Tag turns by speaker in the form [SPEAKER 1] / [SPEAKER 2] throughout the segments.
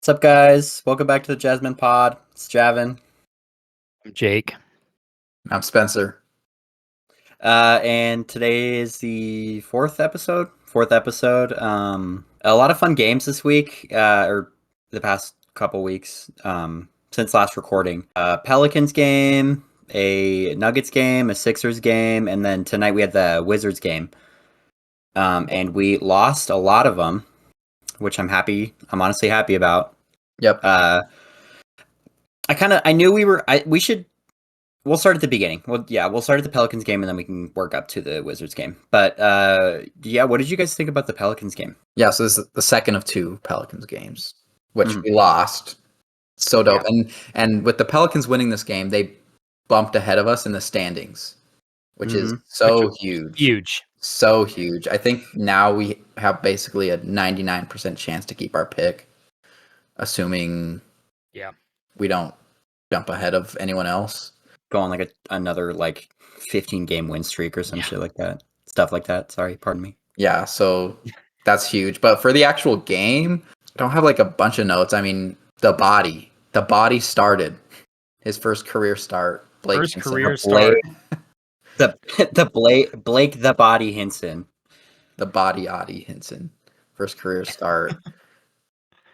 [SPEAKER 1] What's up, guys? Welcome back to the Jazzmen pod. It's Javin.
[SPEAKER 2] I'm Jake.
[SPEAKER 3] I'm Spencer.
[SPEAKER 1] And today is the fourth episode. A lot of fun games this week, or the past couple weeks, since last recording. Pelicans game, a Nuggets game, a Sixers game, and then tonight we had the Wizards game. And we lost a lot of them, which I'm honestly happy about.
[SPEAKER 3] Yep.
[SPEAKER 1] I knew we'll start at the beginning. We'll start at the Pelicans game and then we can work up to the Wizards game. But what did you guys think about the Pelicans game?
[SPEAKER 3] Yeah, so this is the second of two Pelicans games, which we lost. So dope. Yeah. And with the Pelicans winning this game, they bumped ahead of us in the standings, which is huge.
[SPEAKER 2] Huge.
[SPEAKER 3] So huge. I think now we have basically a 99% chance to keep our pick, assuming we don't jump ahead of anyone else.
[SPEAKER 1] Go on another 15 game win streak or some shit like that. Stuff like that. Sorry, pardon me.
[SPEAKER 3] Yeah, so that's huge. But for the actual game, I don't have a bunch of notes. I mean, the body started his first career start.
[SPEAKER 1] Blake
[SPEAKER 2] the
[SPEAKER 1] body Hinson.
[SPEAKER 3] The body Adi Hinson. First career start.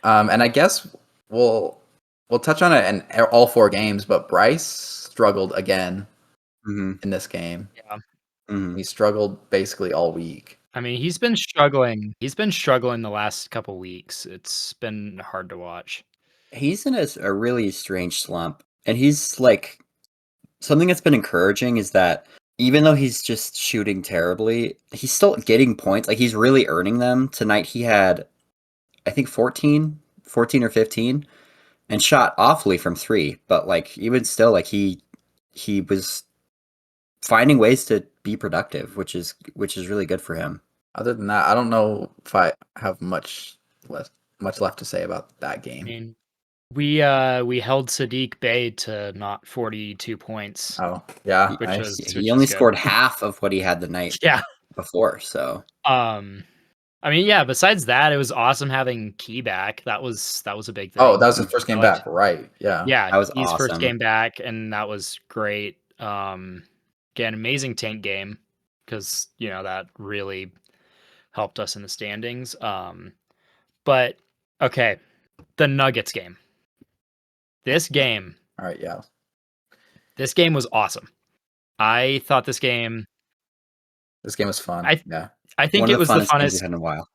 [SPEAKER 3] And I guess we'll touch on it in all four games, but Bryce struggled again in this game.
[SPEAKER 2] Yeah.
[SPEAKER 1] Mm-hmm.
[SPEAKER 3] He struggled basically all week.
[SPEAKER 2] I mean, he's been struggling. He's been struggling the last couple weeks. It's been hard to watch.
[SPEAKER 1] He's in a really strange slump. And he's something that's been encouraging is that even though he's just shooting terribly, he's still getting points. He's really earning them. Tonight he had, I think, 14 or 15 and shot awfully from three. But even still, he was finding ways to be productive, which is really good for him.
[SPEAKER 3] Other than that, I don't know if I have much left to say about that game.
[SPEAKER 2] I mean, we held Sadiq Bey to not 42 points.
[SPEAKER 3] Oh, yeah.
[SPEAKER 1] He only scored half of what he had the night before, so
[SPEAKER 2] I mean, yeah, besides that, it was awesome having Key back. That was a big thing.
[SPEAKER 3] Oh, that was his first game back, right? Yeah.
[SPEAKER 2] Yeah,
[SPEAKER 1] that was
[SPEAKER 2] his
[SPEAKER 1] awesome.
[SPEAKER 2] First game back, and that was great. Again, amazing tank game, because that really helped us in the standings. But okay, the Nuggets game. This game.
[SPEAKER 3] All right, yeah.
[SPEAKER 2] This game was awesome. I thought this game
[SPEAKER 3] was fun.
[SPEAKER 2] I think it was the funnest
[SPEAKER 1] we've had in a while.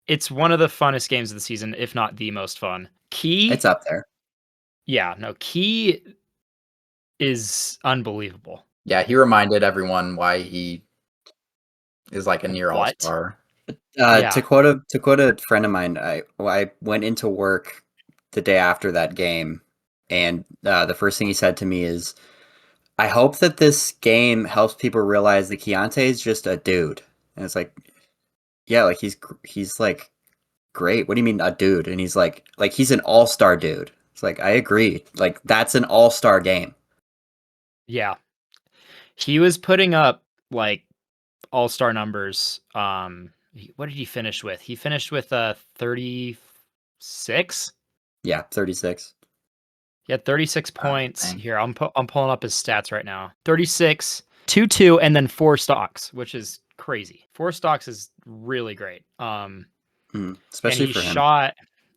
[SPEAKER 2] It's one of the funnest games of the season, if not the most fun. Key,
[SPEAKER 1] it's up there.
[SPEAKER 2] Yeah, no, Key is unbelievable.
[SPEAKER 3] Yeah, he reminded everyone why he is a near all-star.
[SPEAKER 1] To quote a friend of mine, I went into work the day after that game, and the first thing he said to me is, "I hope that this game helps people realize that Keyonte is just a dude." And it's he's great. What do you mean a dude? And he's he's an all-star dude. It's I agree. That's an all-star game.
[SPEAKER 2] Yeah. He was putting up all-star numbers. What did he finish with? He finished with 36.
[SPEAKER 1] Yeah, 36.
[SPEAKER 2] He had 36 points. Here, I'm pulling up his stats right now. 36, 2-2, and then 4 stocks, which is crazy. 4 stocks is really great.
[SPEAKER 1] Especially for him.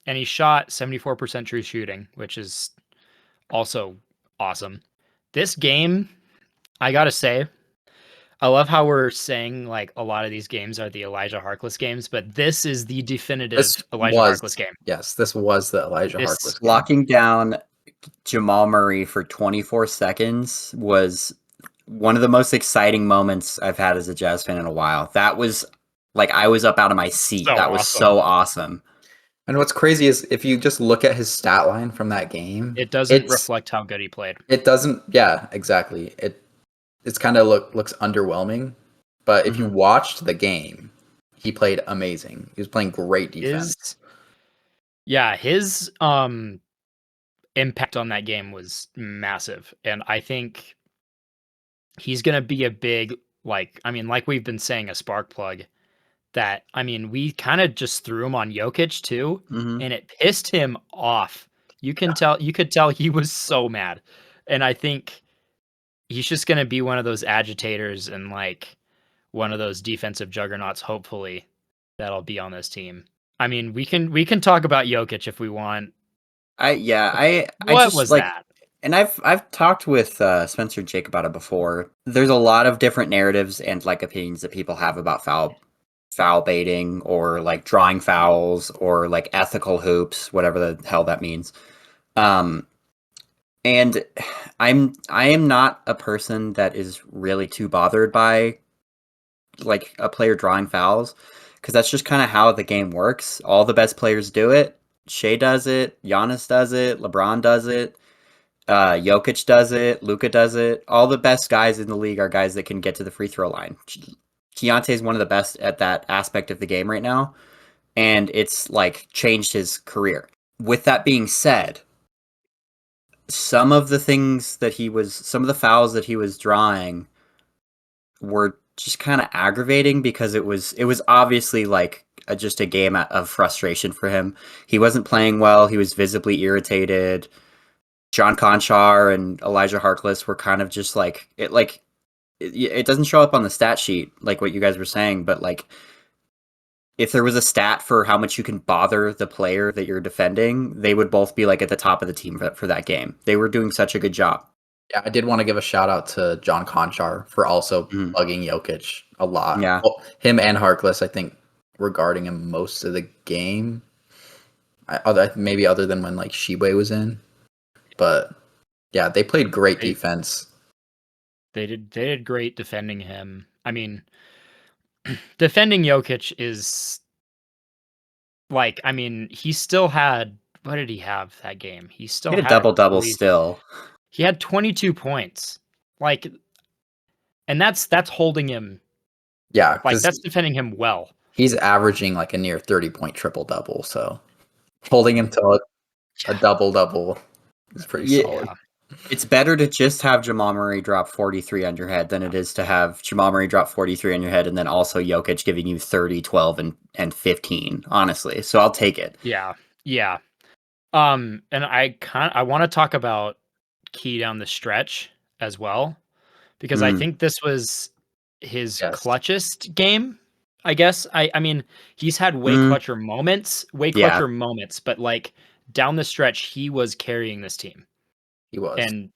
[SPEAKER 2] He shot 74% true shooting, which is also awesome. This game, I gotta say, I love how we're saying a lot of these games are the Elijah Harkless games, but this is the definitive Elijah Harkless game.
[SPEAKER 3] Yes, this was the Elijah Harkless game.
[SPEAKER 1] Locking down Jamal Murray for 24 seconds was one of the most exciting moments I've had as a Jazz fan in a while. That was I was up out of my seat. That was so awesome.
[SPEAKER 3] And what's crazy is if you just look at his stat line from that game,
[SPEAKER 2] it doesn't reflect how good he played.
[SPEAKER 3] It doesn't. Yeah, exactly. It's kind of looks underwhelming, but if you watched the game, he played amazing. He was playing great defense.
[SPEAKER 2] His impact on that game was massive, and I think he's gonna be a big like we've been saying, a spark plug that, I mean, we kind of just threw him on Jokic too,
[SPEAKER 1] Mhm.
[SPEAKER 2] and it pissed him off. You could tell he was so mad. And I think he's just going to be one of those agitators and like one of those defensive juggernauts, hopefully, that'll be on this team. I mean, we can talk about Jokic if we want.
[SPEAKER 1] I
[SPEAKER 2] What
[SPEAKER 1] just
[SPEAKER 2] was
[SPEAKER 1] like,
[SPEAKER 2] that?
[SPEAKER 1] and I've talked with Spencer and Jake about it before. There's a lot of different narratives and like opinions that people have about foul baiting or like drawing fouls or like ethical hoops, whatever the hell that means. Um, and I am not a person that is really too bothered by like a player drawing fouls because that's just kind of how the game works. All the best players do it. Shea does it, Giannis does it, LeBron does it, Jokic does it, Luka does it. All the best guys in the league are guys that can get to the free throw line. Keyonte is one of the best at that aspect of the game right now, and it's like changed his career. With that being said, some of the fouls that he was drawing were just kind of aggravating because it was obviously like just a game of frustration for him. He wasn't playing well. He was visibly irritated. John Conchar and Elijah Harkless were kind of just like it. Like it doesn't show up on the stat sheet like what you guys were saying, but like if there was a stat for how much you can bother the player that you're defending, they would both be like at the top of the team for that game. They were doing such a good job.
[SPEAKER 3] Yeah, I did want to give a shout out to John Conchar for also bugging Jokic a lot.
[SPEAKER 1] Yeah.
[SPEAKER 3] Well, him and Harkless, I think, were guarding him most of the game. Maybe other than when like Shibwe was in, but yeah, they played great defense.
[SPEAKER 2] They did great defending him. I mean, defending Jokic is like, I mean, he still had, what did he have that game? He still
[SPEAKER 1] He had a
[SPEAKER 2] had
[SPEAKER 1] double still.
[SPEAKER 2] He had 22 points. Like, and that's holding him.
[SPEAKER 3] Yeah,
[SPEAKER 2] Like that's defending him well.
[SPEAKER 3] He's averaging like a near 30-point triple-double, so holding him to a double-double is pretty solid.
[SPEAKER 1] It's better to just have Jamal Murray drop 43 on your head than it is to have Jamal Murray drop 43 on your head and then also Jokic giving you 30, 12, and 15, honestly. So I'll take it.
[SPEAKER 2] Yeah. Yeah. And I want to talk about Key down the stretch as well, because I think this was his clutchest game, I guess. I mean, he's had way clutcher moments, but like down the stretch, he was carrying this team.
[SPEAKER 3] He was.
[SPEAKER 2] And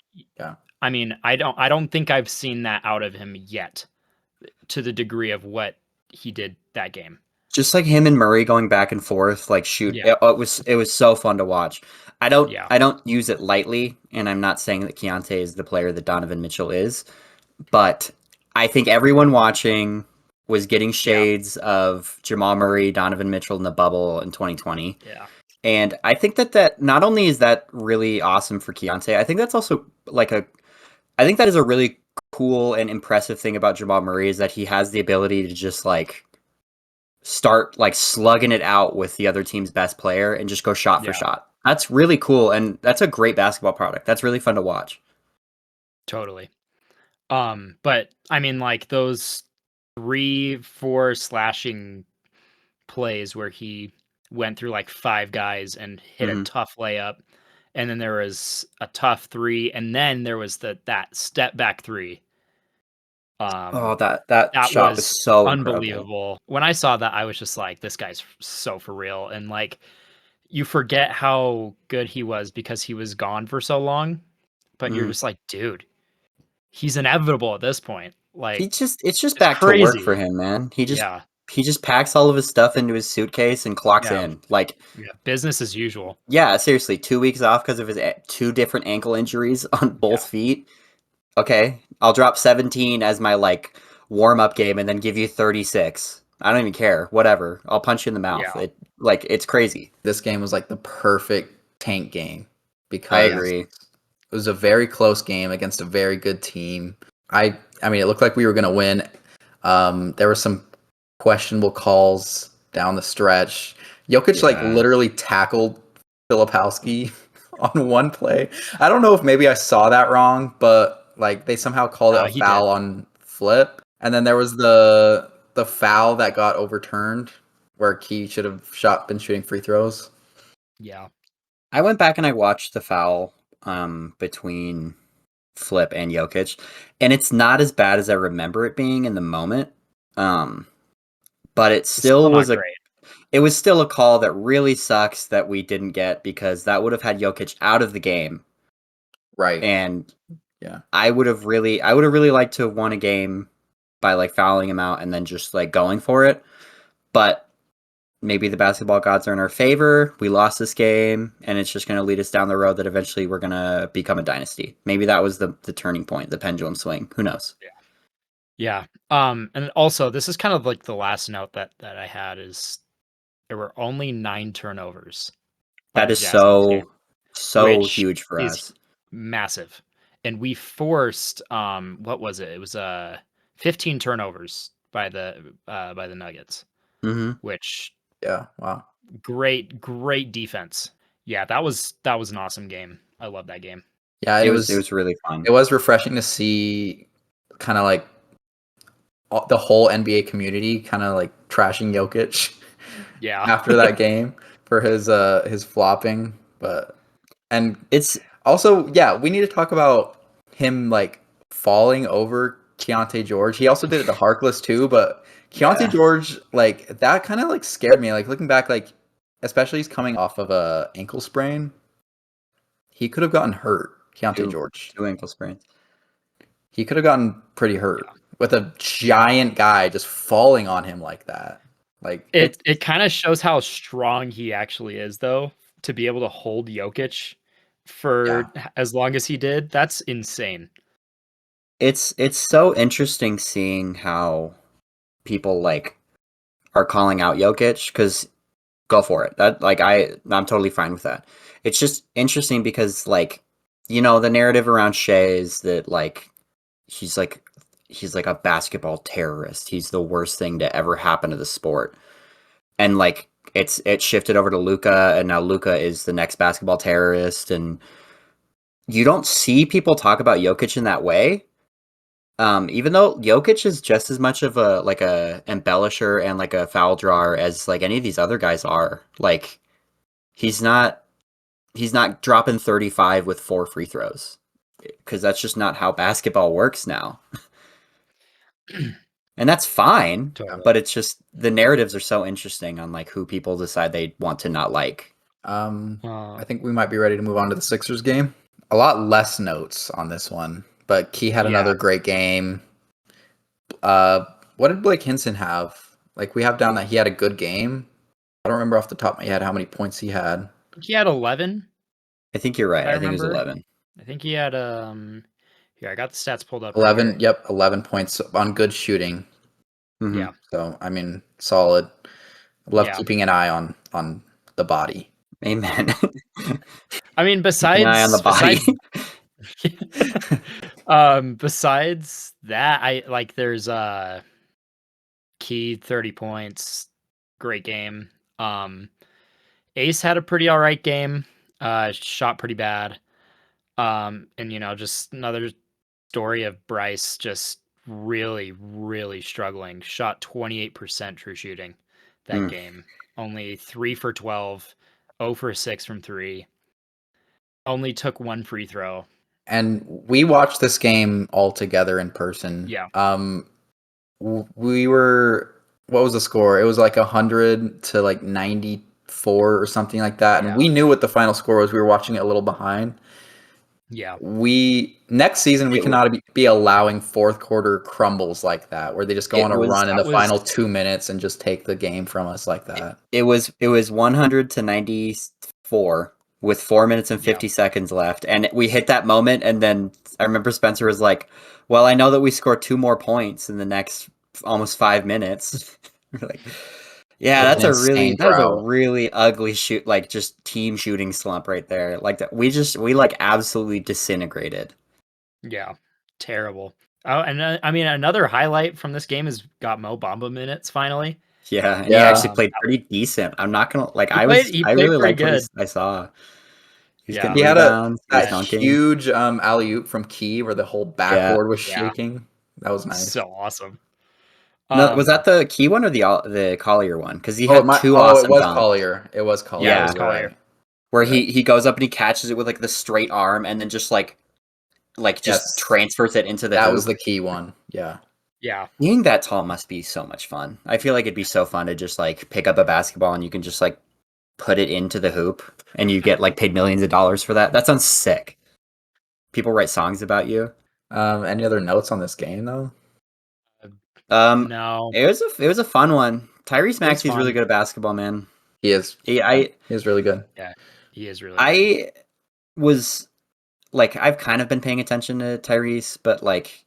[SPEAKER 2] I mean, I don't think I've seen that out of him yet to the degree of what he did that game.
[SPEAKER 1] Just like him and Murray going back and forth, like shoot, it was so fun to watch. I don't use it lightly, and I'm not saying that Keyonte is the player that Donovan Mitchell is, but I think everyone watching was getting shades of Jamal Murray, Donovan Mitchell in the bubble in 2020.
[SPEAKER 2] Yeah.
[SPEAKER 1] And I think that not only is that really awesome for Keyonte, I think that's also I think that is a really cool and impressive thing about Jamal Murray is that he has the ability to just like start like slugging it out with the other team's best player and just go shot for shot. That's really cool, and that's a great basketball product. That's really fun to watch.
[SPEAKER 2] Totally. But I mean, like those 3-4 slashing plays where he went through like 5 guys and hit a tough layup, and then there was a tough 3, and then there was that step back 3.
[SPEAKER 1] That shot was so
[SPEAKER 2] unbelievable.
[SPEAKER 1] incredible.
[SPEAKER 2] When I saw that, I was just like, this guy's so for real. And like, you forget how good he was because he was gone for so long, but you're just like, dude, he's inevitable at this point. Like
[SPEAKER 1] it's just back to work for him, man. He just packs all of his stuff into his suitcase and clocks in. Like
[SPEAKER 2] business as usual.
[SPEAKER 1] Yeah, seriously, 2 weeks off because of his 2 different ankle injuries on both feet. Okay, I'll drop 17 as my like warm-up game and then give you 36. I don't even care. Whatever. I'll punch you in the mouth.
[SPEAKER 2] Yeah.
[SPEAKER 1] It's crazy.
[SPEAKER 3] This game was like the perfect tank game because
[SPEAKER 1] I agree.
[SPEAKER 3] It was a very close game against a very good team. I mean, it looked like we were going to win. There were some questionable calls down the stretch. Jokic like literally tackled Filipowski on one play. I don't know if maybe I saw that wrong, but like they somehow called it a foul on Flip. And then there was the the foul that got overturned, where Key should have been shooting free throws.
[SPEAKER 2] Yeah.
[SPEAKER 1] I went back and I watched the foul between Flip and Jokic, and it's not as bad as I remember it being in the moment. But it still was
[SPEAKER 2] great.
[SPEAKER 1] It was still a call that really sucks that we didn't get, because that would have had Jokic out of the game.
[SPEAKER 3] Right.
[SPEAKER 1] And
[SPEAKER 3] yeah,
[SPEAKER 1] I would have really liked to have won a game by like fouling him out and then just like going for it. But maybe the basketball gods are in our favor. We lost this game, and it's just going to lead us down the road that eventually we're going to become a dynasty. Maybe that was the turning point, the pendulum swing. Who knows?
[SPEAKER 2] Yeah. And also, this is kind of like the last note that I had is there were only 9 turnovers.
[SPEAKER 1] That is
[SPEAKER 2] game,
[SPEAKER 1] so huge for us.
[SPEAKER 2] Massive. And we forced what was it? It was 15 turnovers by the Nuggets.
[SPEAKER 1] Mm-hmm.
[SPEAKER 2] Which
[SPEAKER 3] wow.
[SPEAKER 2] Great defense. Yeah, that was an awesome game. I love that game.
[SPEAKER 3] Yeah,
[SPEAKER 1] it was really fun.
[SPEAKER 3] It was refreshing to see kind of like the whole NBA community kind of like trashing Jokic.
[SPEAKER 2] Yeah.
[SPEAKER 3] After that game for his flopping, and
[SPEAKER 1] it's
[SPEAKER 3] also we need to talk about him like falling over Keyonte George. He also did it to Harkless too, but Keyonte George, like that kind of like scared me. Like looking back, like especially he's coming off of a ankle sprain. He could have gotten hurt. Keyonte George,
[SPEAKER 1] 2 ankle sprains.
[SPEAKER 3] He could have gotten pretty hurt with a giant guy just falling on him like that. Like
[SPEAKER 2] it kind of shows how strong he actually is, though, to be able to hold Jokic for as long as he did. That's insane.
[SPEAKER 1] It's so interesting seeing how people like are calling out Jokic, because go for it. That like I'm totally fine with that. It's just interesting because like, you know, the narrative around Shea is that like he's like a basketball terrorist. He's the worst thing to ever happen to the sport. And like it shifted over to Luka, and now Luka is the next basketball terrorist, and you don't see people talk about Jokic in that way. Even though Jokic is just as much of a like a embellisher and like a foul drawer as like any of these other guys are. Like he's not dropping 35 with 4 free throws, because that's just not how basketball works now. And that's fine, but it's just the narratives are so interesting on like who people decide they want to not like.
[SPEAKER 3] I think we might be ready to move on to the Sixers game. A lot less notes on this one, but Key had another great game. What did Blake Hinson have? Like we have down that he had a good game. I don't remember off the top of my head how many points he had.
[SPEAKER 2] He had 11.
[SPEAKER 1] I think you're right. I think it was 11.
[SPEAKER 2] I think he had here, I got the stats pulled up.
[SPEAKER 3] 11, right, yep, 11 points on good shooting.
[SPEAKER 1] Mm-hmm.
[SPEAKER 2] Yeah.
[SPEAKER 3] So, I mean, solid. Love keeping an eye on the body.
[SPEAKER 1] Amen.
[SPEAKER 2] I mean, besides
[SPEAKER 1] an eye on the body.
[SPEAKER 2] Besides that, I like there's Key 30 points, great game. Ace had a pretty all right game. Shot pretty bad. And you know, just another story of Bryce just really, really struggling. Shot 28% true shooting that game. Only 3 for 12, 0 for 6 from 3. Only took 1 free throw.
[SPEAKER 3] And we watched this game all together in person.
[SPEAKER 2] Yeah.
[SPEAKER 3] We were, what was the score? It was like 100 to like 94 or something like that. And we knew what the final score was. We were watching it a little behind.
[SPEAKER 2] Yeah.
[SPEAKER 3] Next season, we cannot be allowing fourth quarter crumbles like that, where they just go on a run in the final 2 minutes and just take the game from us like that.
[SPEAKER 1] It was 100 to 94 with 4 minutes and 50 seconds left. And we hit that moment. And then I remember Spencer was like, well, I know that we scored 2 more points in the next almost 5 minutes. Like, yeah, that's a really ugly shoot, like just team shooting slump right there. Like that, we like absolutely disintegrated.
[SPEAKER 2] Yeah, terrible. Oh, and I mean, another highlight from this game is got Mo Bamba minutes finally.
[SPEAKER 1] Yeah, and he actually played pretty decent. I'm not gonna like. I really liked what I saw. He's getting rebounds.
[SPEAKER 3] He had that huge alley oop from Key where the whole backboard was shaking. That was nice.
[SPEAKER 2] So awesome.
[SPEAKER 1] No, was that the Key one or the Collier one? Because he
[SPEAKER 3] Oh,
[SPEAKER 1] had two awesome
[SPEAKER 3] it was
[SPEAKER 1] dunks.
[SPEAKER 3] Collier. It was Collier.
[SPEAKER 2] Yeah, it was
[SPEAKER 3] you're
[SPEAKER 2] Collier.
[SPEAKER 3] right.
[SPEAKER 1] Where he goes up and he catches it with like the straight arm and then just just
[SPEAKER 3] Yes.
[SPEAKER 1] transfers it into the
[SPEAKER 3] That
[SPEAKER 1] hoop.
[SPEAKER 3] was the key one. Yeah.
[SPEAKER 2] Yeah.
[SPEAKER 1] Being that tall must be so much fun. I feel like it'd be so fun to just like pick up a basketball and you can just like put it into the hoop and you get like paid millions of dollars for that. That sounds sick. People write songs about you.
[SPEAKER 3] Any other notes on this game though?
[SPEAKER 2] No.
[SPEAKER 1] It was a fun one. Tyrese Maxey's
[SPEAKER 2] fun.
[SPEAKER 1] really good at basketball, man.
[SPEAKER 3] He is.
[SPEAKER 1] He
[SPEAKER 3] is really good.
[SPEAKER 2] Yeah, he is really good.
[SPEAKER 1] I was like I've kind of been paying attention to Tyrese, but like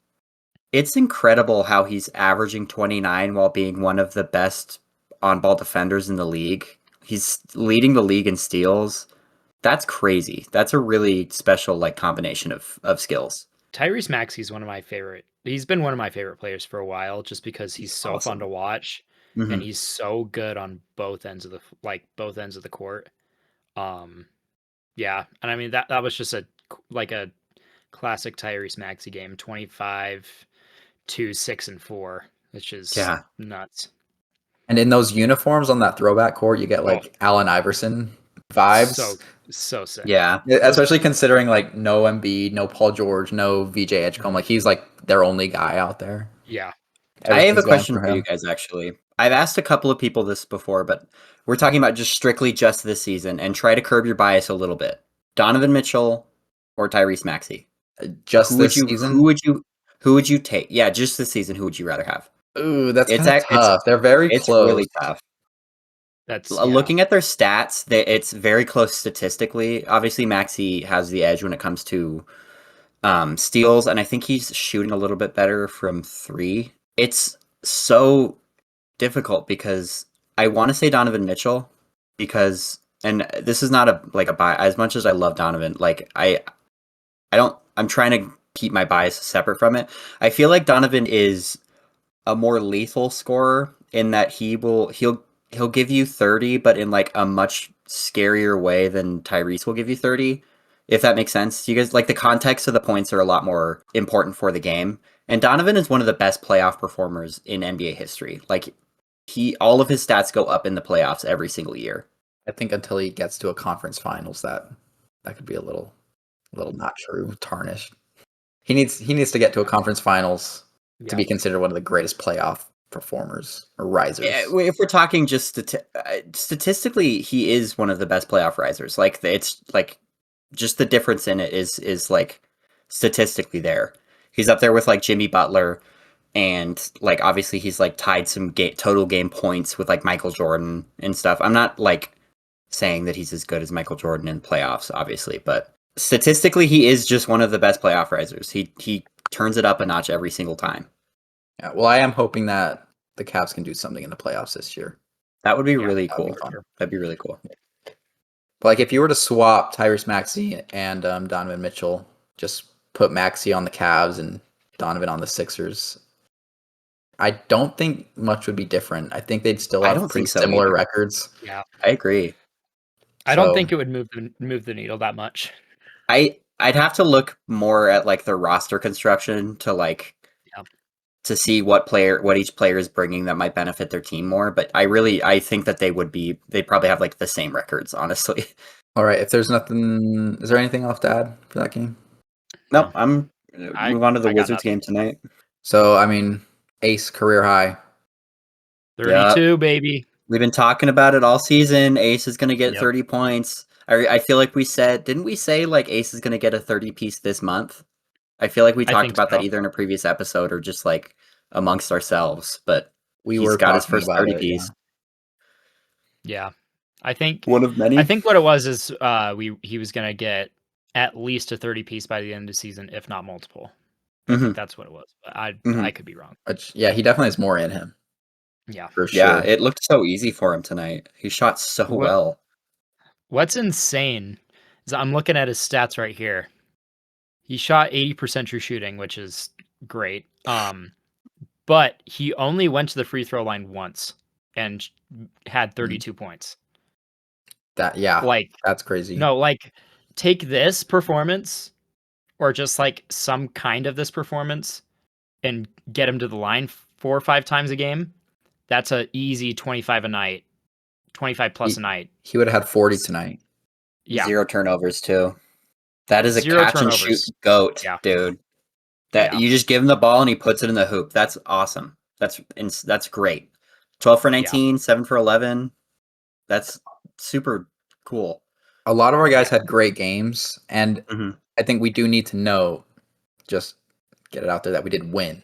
[SPEAKER 1] it's incredible how he's averaging 29 while being one of the best on-ball defenders in the league. He's leading the league in steals. That's crazy. That's a really special like combination of skills.
[SPEAKER 2] Tyrese Maxey's one of my favorite. He's been one of my favorite players for a while, just because he's so
[SPEAKER 3] awesome.
[SPEAKER 2] fun to watch,
[SPEAKER 1] Mhm.
[SPEAKER 2] and he's so good on both ends of the court. Yeah, and I mean that was just a classic Tyrese Maxey game, 25, 2, 6, and 4, which is nuts.
[SPEAKER 3] And in those uniforms on that throwback court, you get like Allen Iverson vibes.
[SPEAKER 2] So sick.
[SPEAKER 1] Yeah.
[SPEAKER 3] Especially considering like no Embiid, no Paul George, no VJ Edgecombe. Like he's like their only guy out there.
[SPEAKER 2] Yeah.
[SPEAKER 1] I have a
[SPEAKER 3] Everything's going
[SPEAKER 1] question
[SPEAKER 3] for
[SPEAKER 1] for you
[SPEAKER 3] him.
[SPEAKER 1] guys, actually. I've asked a couple of people this before, but we're talking about just this season and try to curb your bias a little bit. Donovan Mitchell or Tyrese Maxey?
[SPEAKER 3] Just this season?
[SPEAKER 1] Who would you take? Yeah, just this season, who would you rather have?
[SPEAKER 3] Ooh, that's kind of tough. They're very
[SPEAKER 1] it's
[SPEAKER 3] close.
[SPEAKER 1] really tough. Looking at their stats, it's very close statistically. Obviously, Maxey has the edge when it comes to steals, and I think he's shooting a little bit better from 3. It's so difficult because I want to say Donovan Mitchell because, and this is not a bias. As much as I love Donovan, like I'm trying to keep my bias separate from it. I feel like Donovan is a more lethal scorer in that he'll give you 30, but in like a much scarier way than Tyrese will give you 30. If that makes sense. You guys, like, the context of the points are a lot more important for the game. And Donovan is one of the best playoff performers in NBA history. Like, all of his stats go up in the playoffs every single year.
[SPEAKER 3] I think until he gets to a conference finals, that could be a little not true, tarnished. He needs to get to a conference finals to be considered one of the greatest playoff performers or risers.
[SPEAKER 1] Yeah, if we're talking just statistically, he is one of the best playoff risers. Like, it's like just the difference in it is like statistically there. He's up there with like Jimmy Butler, and like obviously he's like tied some total game points with like Michael Jordan and stuff. I'm not like saying that he's as good as Michael Jordan in playoffs, obviously, but statistically he is just one of the best playoff risers. He turns it up a notch every single time.
[SPEAKER 3] Yeah, well, I am hoping that the Cavs can do something in the playoffs this year.
[SPEAKER 1] That would be really cool. That'd be really cool.
[SPEAKER 3] But like, if you were to swap Tyrese Maxey and Donovan Mitchell, just put Maxey on the Cavs and Donovan on the Sixers, I don't think much would be different. I think they'd still have pretty similar records.
[SPEAKER 2] Yeah,
[SPEAKER 1] I agree.
[SPEAKER 2] I don't think it would move the needle that much.
[SPEAKER 1] I'd have to look more at like their roster construction to like to see what each player is bringing that might benefit their team more. But I think that they'd probably have like the same records, honestly.
[SPEAKER 3] All right. If there's nothing, is there anything else to add for that game?
[SPEAKER 1] Nope. Move on to the Wizards game tonight.
[SPEAKER 3] So, I mean, Ace career high.
[SPEAKER 2] 32, baby.
[SPEAKER 1] We've been talking about it all season. Ace is going to get 30 points. I feel like didn't we say like Ace is going to get a 30 piece this month? I feel like we talked about that either in a previous episode or just like amongst ourselves, but he's got his first 30 piece.
[SPEAKER 2] Yeah. I think
[SPEAKER 1] one of many.
[SPEAKER 2] I think what it was is he was going to get at least a 30 piece by the end of the season, if not multiple. I think that's what it was. But I could be wrong.
[SPEAKER 3] Yeah, he definitely has more in him.
[SPEAKER 2] Yeah.
[SPEAKER 3] For sure.
[SPEAKER 1] Yeah, it looked so easy for him tonight. He shot so well.
[SPEAKER 2] What's insane is I'm looking at his stats right here. He shot 80% true shooting, which is great. But he only went to the free throw line once and had 32 points.
[SPEAKER 3] That's crazy.
[SPEAKER 2] No, like, take this performance or just like some kind of this performance and get him to the line 4 or 5 times a game, that's a easy 25 a night, 25 plus a night.
[SPEAKER 3] He would have had 40 tonight.
[SPEAKER 2] Yeah,
[SPEAKER 1] 0 turnovers too. That is a
[SPEAKER 2] 0
[SPEAKER 1] catch and shoot
[SPEAKER 2] turnovers.
[SPEAKER 1] goat,
[SPEAKER 2] Yeah.
[SPEAKER 1] dude. That
[SPEAKER 2] Yeah.
[SPEAKER 1] you just give him the ball and he puts it in the hoop. That's awesome. That's great. 12 for 19, 7 for 11. That's super cool.
[SPEAKER 3] A lot of our guys had great games, and
[SPEAKER 1] Mhm.
[SPEAKER 3] I think we do need to know, just get it out there, that we did win.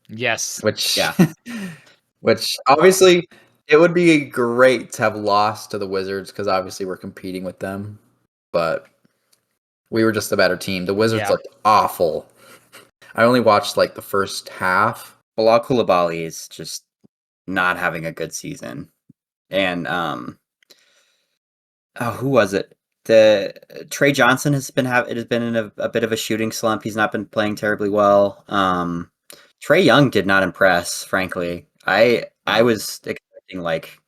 [SPEAKER 2] Yes.
[SPEAKER 3] Which,
[SPEAKER 1] Yeah.
[SPEAKER 3] which obviously it would be great to have lost to the Wizards because obviously we're competing with them, but we were just a better team. The Wizards looked awful. I only watched like the first half.
[SPEAKER 1] Bilal Coulibaly is just not having a good season. And who was it? The Trey Johnson has been in a bit of a shooting slump. He's not been playing terribly well. Trey Young did not impress, frankly. I was expecting like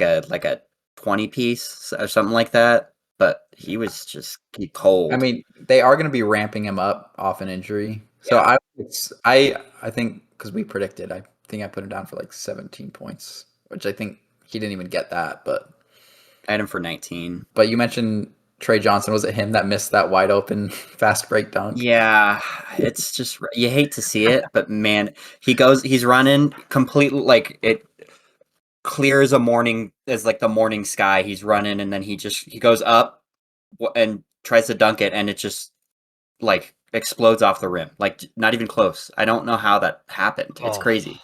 [SPEAKER 1] a 20 piece or something like that, but he was just cold.
[SPEAKER 3] I mean, they are going to be ramping him up off an injury. So I think because we predicted, I think I put him down for like 17 points, which I think he didn't even get that, but
[SPEAKER 1] I had him for 19.
[SPEAKER 3] But you mentioned Trey Johnson. Was it him that missed that wide open fast break dunk?
[SPEAKER 1] Yeah, it's just you hate to see it, but man, he's running completely like it clear as the morning sky. He's running and then he goes up and tries to dunk it and it just like explodes off the rim. Like not even close. I don't know how that happened. It's crazy.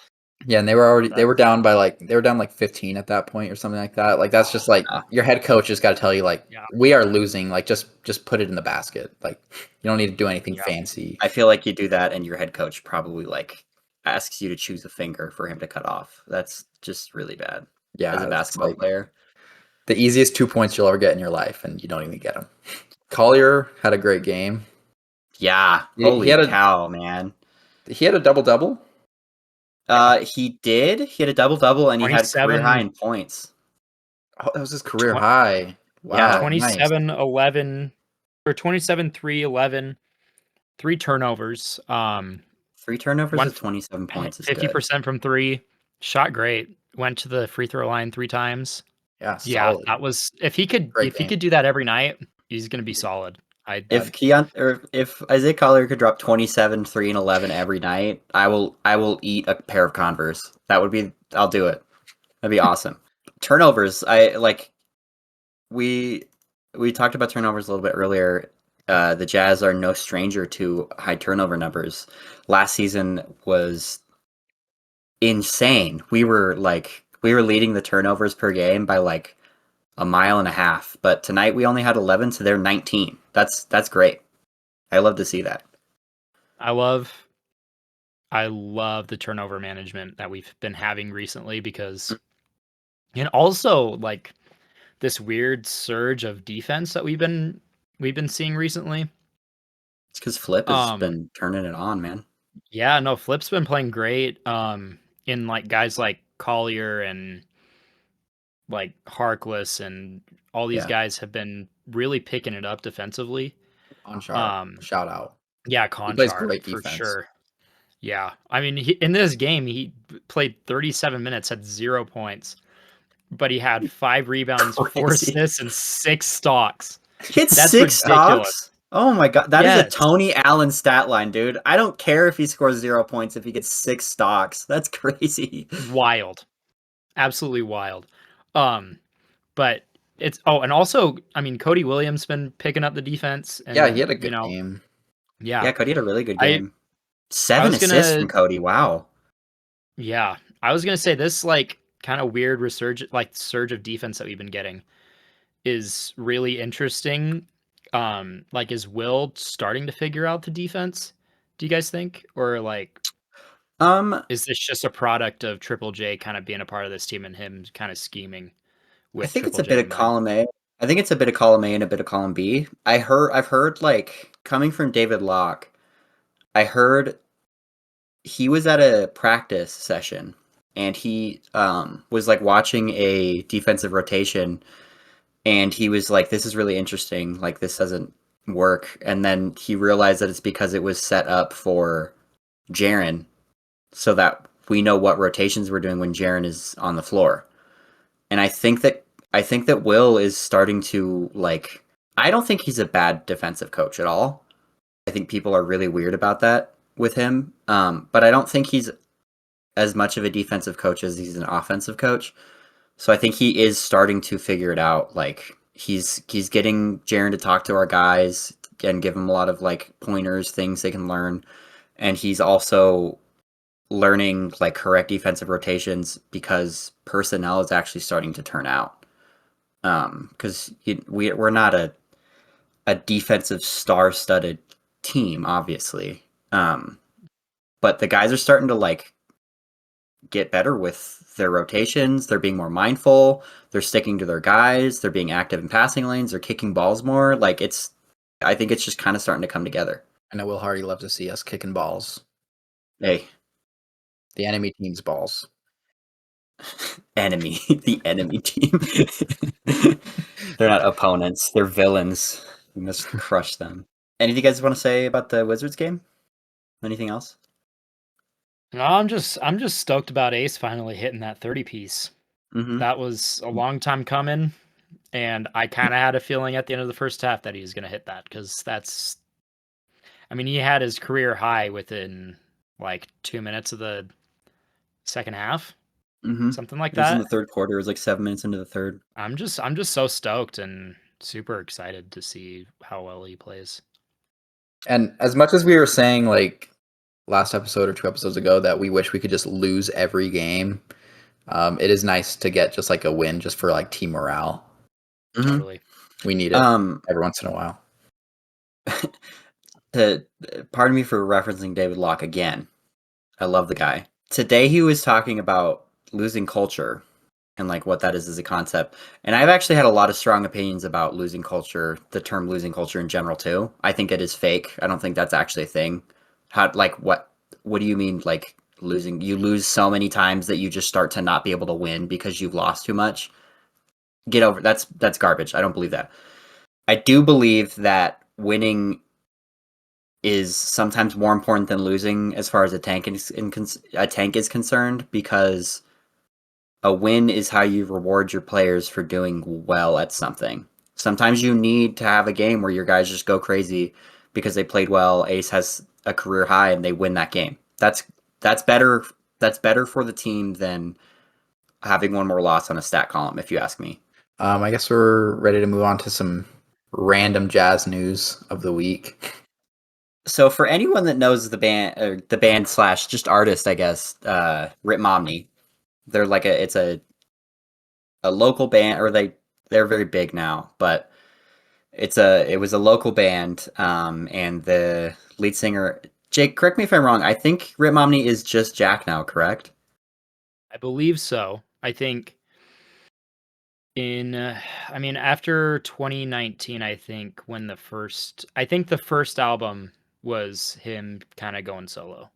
[SPEAKER 3] Yeah, and they were down like 15 at that point or something like that. Like that's just like your head coach has got to tell you like we are losing. Like just put it in the basket. Like you don't need to do anything fancy.
[SPEAKER 1] I feel like you do that and your head coach probably like asks you to choose a finger for him to cut off. That's just really bad.
[SPEAKER 3] Yeah,
[SPEAKER 1] as a basketball player.
[SPEAKER 3] The easiest 2 points you'll ever get in your life, and you don't even get them. Collier had a great game.
[SPEAKER 1] Yeah, holy cow, man!
[SPEAKER 3] He had a double-double.
[SPEAKER 1] He did. He had a double-double, and he had career high in points.
[SPEAKER 3] Oh, that was his career high. Wow,
[SPEAKER 2] yeah, 27, nice. 11, or 27, 3, 11, 3 turnovers.
[SPEAKER 1] 3 turnovers at 27 points is
[SPEAKER 2] 50% from 3. Shot great. Went to the free throw line 3 times.
[SPEAKER 3] Yeah,
[SPEAKER 2] solid. That was if he could do that every night, he's going to be solid.
[SPEAKER 1] If Isaiah Collier could drop 27, 3, and 11 every night, I will eat a pair of Converse. I'll do it. That'd be awesome. Turnovers, we talked about turnovers a little bit earlier. The Jazz are no stranger to high turnover numbers. Last season was insane. We were leading the turnovers per game by like a mile and a half, but tonight we only had 11, so they're 19. That's great. I love to see that.
[SPEAKER 2] I love the turnover management that we've been having recently because, and also like this weird surge of defense that we've been seeing recently.
[SPEAKER 1] It's because Flip has been turning it on, man.
[SPEAKER 2] Yeah, no, Flip's been playing great. In like guys like Collier and like Harkless and all these guys have been really picking it up defensively.
[SPEAKER 3] Conchar, shout out.
[SPEAKER 2] Yeah, Conchar for sure. Yeah, I mean, in this game he played 37 minutes, had 0 points, but he had 5 rebounds, 4 assists, and 6 stocks.
[SPEAKER 1] He had 6 stocks. Oh my god, that is a Tony Allen stat line, dude. I don't care if he scores 0 points if he gets 6 stocks. That's crazy.
[SPEAKER 2] Wild. Absolutely wild. But it's and also, I mean, Cody Williams been picking up the defense and
[SPEAKER 3] yeah, he had a good game.
[SPEAKER 2] Yeah,
[SPEAKER 1] Cody had a really good game. 7 assists from Cody. Wow.
[SPEAKER 2] Yeah. I was going to say this like kind of weird surge of defense that we've been getting is really interesting. Like is Will starting to figure out the defense? Do you guys think? Or like is this just a product of Triple J kind of being a part of this team and him kind of scheming with
[SPEAKER 1] I think
[SPEAKER 2] Triple
[SPEAKER 1] it's a bit of column A. I think it's a bit of column A and a bit of column B. I've heard like coming from David Locke, I heard he was at a practice session and he was like watching a defensive rotation and he was like, this is really interesting. Like this doesn't work. And then he realized that it's because it was set up for Jaren so that we know what rotations we're doing when Jaren is on the floor. And I think that Will is starting to like. I don't think he's a bad defensive coach at all. I think people are really weird about that with him. But I don't think he's as much of a defensive coach as he's an offensive coach. So I think he is starting to figure it out. Like he's getting Jaren to talk to our guys and give them a lot of like pointers, things they can learn. And he's also learning like correct defensive rotations because personnel is actually starting to turn out. Because we're not a defensive star-studded team, obviously. But the guys are starting to like get better with their rotations. They're being more mindful. They're sticking to their guys. They're being active in passing lanes. They're kicking balls more. Like I think it's just kind of starting to come together.
[SPEAKER 3] I know Will Hardy loves to see us kicking balls.
[SPEAKER 1] Hey,
[SPEAKER 3] The enemy team's balls.
[SPEAKER 1] the enemy team. They're not opponents. They're villains. We must crush them. Anything you guys want to say about the Wizards game? Anything else?
[SPEAKER 2] No, I'm just stoked about Ace finally hitting that 30 piece.
[SPEAKER 1] Mm-hmm.
[SPEAKER 2] That was a long time coming, and I kind of had a feeling at the end of the first half that he was going to hit that because he had his career high within like 2 minutes of the second half, something like
[SPEAKER 1] It was in
[SPEAKER 2] that.
[SPEAKER 1] the third quarter. It was like 7 minutes into the third.
[SPEAKER 2] I'm just so stoked and super excited to see how well he plays.
[SPEAKER 3] And as much as we were saying like last episode or 2 episodes ago that we wish we could just lose every game, it is nice to get just like a win just for like team morale.
[SPEAKER 2] Totally.
[SPEAKER 3] We need it every once in a while.
[SPEAKER 1] Pardon me for referencing David Locke again. I love the guy. Today he was talking about losing culture and like what that is as a concept. And I've actually had a lot of strong opinions about losing culture, the term losing culture in general too. I think it is fake. I don't think that's actually a thing. What do you mean like losing? You lose so many times that you just start to not be able to win because you've lost too much. Get over that's garbage. I don't believe that. I do believe that winning is sometimes more important than losing as far as a tank is concerned, because a win is how you reward your players for doing well at something. Sometimes you need to have a game where your guys just go crazy because they played well. Ace has a career high and they win that game. That's better. That's better for the team than having one more loss on a stat column, if you ask me.
[SPEAKER 3] I guess we're ready to move on to some random Jazz news of the week.
[SPEAKER 1] So for anyone that knows the band slash just artist, I guess, Rip Momney, they're like it's a local band, or they're very big now, but it was a local band, and the lead singer, Jake, correct me if I'm wrong, I think Rip Momney is just Jack now, correct?
[SPEAKER 2] I believe so. I think after 2019, I think the first album was him kind of going solo,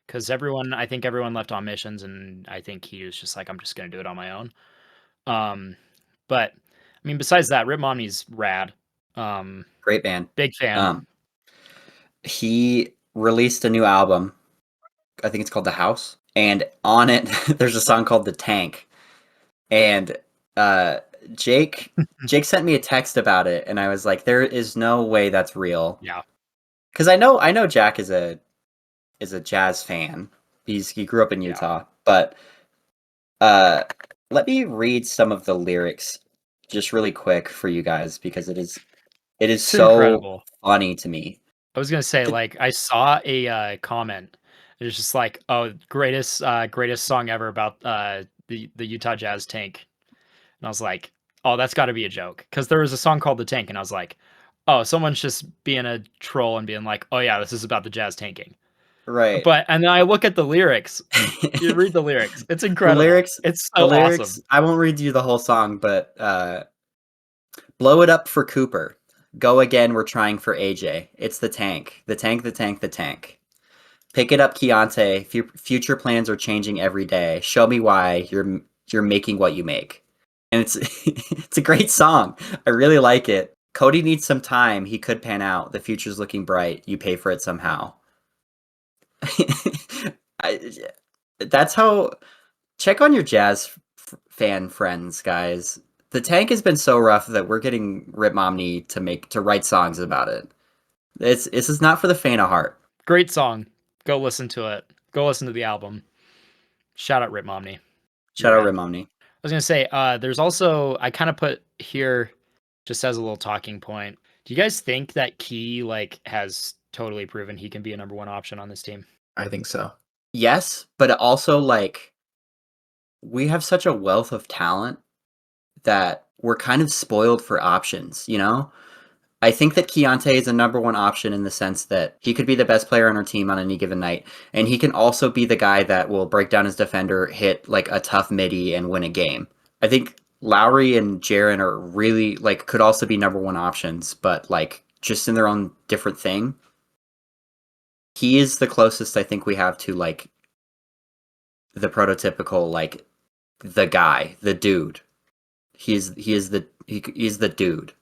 [SPEAKER 2] because everyone left on missions, and I think he was just like, I'm just gonna do it on my own. But besides that, Rip Momney's rad.
[SPEAKER 1] Great band.
[SPEAKER 2] Big fan.
[SPEAKER 1] He released a new album. I think it's called The House, and on it there's a song called The Tank. And Jake sent me a text about it, and I was like, there is no way that's real.
[SPEAKER 2] Yeah.
[SPEAKER 1] Because I know Jack is a jazz fan. He grew up in Utah, but let me read some of the lyrics just really quick for you guys, because it is so
[SPEAKER 2] incredible.
[SPEAKER 1] Funny to me.
[SPEAKER 2] I was gonna say, like, I saw a comment. It was just like, oh, greatest song ever about the Utah Jazz Tank. And I was like, oh, that's got to be a joke, because there was a song called The Tank, and I was like, oh, someone's just being a troll and being like, oh yeah, this is about the Jazz tanking.
[SPEAKER 1] Right.
[SPEAKER 2] And then I look at the lyrics. You read the lyrics. It's incredible. It's so awesome.
[SPEAKER 1] I won't read you the whole song, but blow it up for Cooper. Go again, we're trying for AJ. It's the tank. The tank, the tank, the tank. Pick it up, Keyonte. Future plans are changing every day. Show me why you're making what you make. And it's it's a great song. I really like it. Cody needs some time. He could pan out. The future's looking bright. You pay for it somehow. I, that's how. Check on your Jazz fan friends, guys. The tank has been so rough that we're getting Rip Momney to write songs about it. This is not for the faint of heart.
[SPEAKER 2] Great song. Go listen to it. Go listen to the album. Shout out Rip Momney.
[SPEAKER 1] Shout out Rip Momney.
[SPEAKER 2] I was gonna say, there's also I kind of put here just as a little talking point. Do you guys think that Key has totally proven he can be a number one option on this team?
[SPEAKER 3] I think so.
[SPEAKER 1] Yes, but also we have such a wealth of talent that we're kind of spoiled for options, you know? I think that Keyonte is a number one option in the sense that he could be the best player on our team on any given night, and he can also be the guy that will break down his defender, hit a tough midi, and win a game. I think Lowry and Jaren are really could also be number one options, but just in their own different thing. He is the closest I think we have to the prototypical the guy, the dude. He's the dude.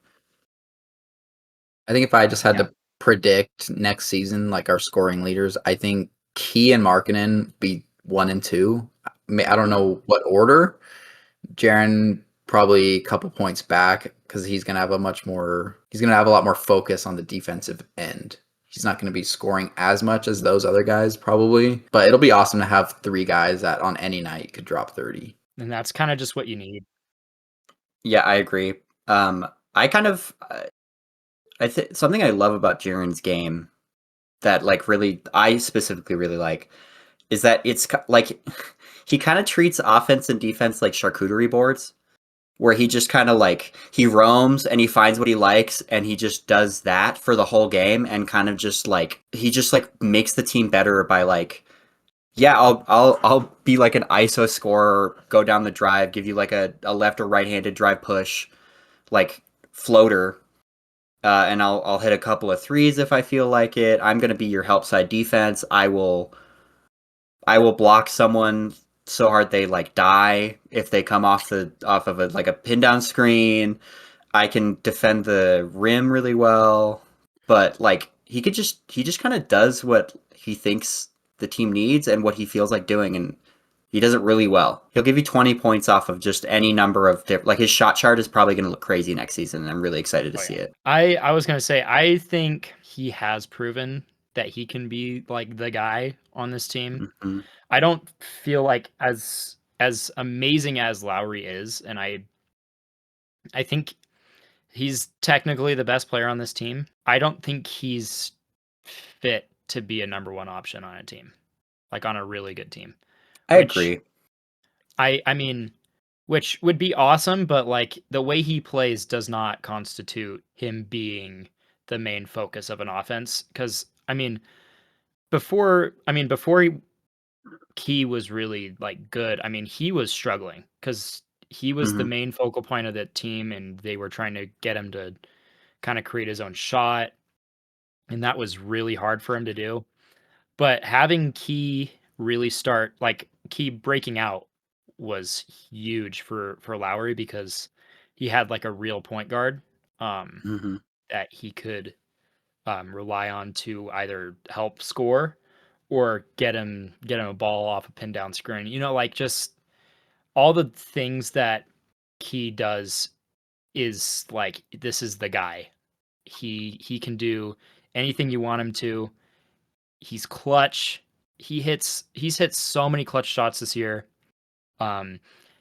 [SPEAKER 3] I think if I just had to predict next season, our scoring leaders, I think Key and Markkanen be 1 and 2. I don't know what order. Jaren probably a couple points back because he's gonna have a lot more focus on the defensive end. He's not going to be scoring as much as those other guys probably, but it'll be awesome to have 3 guys that on any night could drop 30.
[SPEAKER 2] And that's kind of just what you need.
[SPEAKER 1] Yeah, I agree. I kind of something I love about Jaren's game that really I specifically really like is that it's he kind of treats offense and defense like charcuterie boards, where he just kind of he roams and he finds what he likes and he just does that for the whole game and kind of just he just makes the team better by yeah, I'll be an ISO scorer, go down the drive, give you a left or right-handed drive push, floater, and I'll hit a couple of threes if I feel like it. I'm gonna be your help side defense. I will block someone so hard they die if they come off of a pin down screen. I can defend the rim really well, but he just kind of does what he thinks the team needs and what he feels like doing, and he does it really well. He'll give you 20 points off of just any number of his shot chart is probably going to look crazy next season, and I'm really excited to see it.
[SPEAKER 2] I was going to say I think he has proven that he can be the guy on this team.
[SPEAKER 1] Mm-hmm.
[SPEAKER 2] I don't feel as amazing as Lowry is, and I think he's technically the best player on this team. I don't think he's fit to be a number one option on a team, on a really good team.
[SPEAKER 1] I agree.
[SPEAKER 2] I mean, which would be awesome, but the way he plays does not constitute him being the main focus of an offense. Because before Key was really good. He was struggling because he was the main focal point of that team, and they were trying to get him to kind of create his own shot, and that was really hard for him to do. But having Key really start Key breaking out was huge for Lowry because he had a real point guard that he could rely on to either help score or get him a ball off a pin down screen. Just all the things that Key does is this is the guy. He can do anything you want him to. He's clutch. He's hit so many clutch shots this year.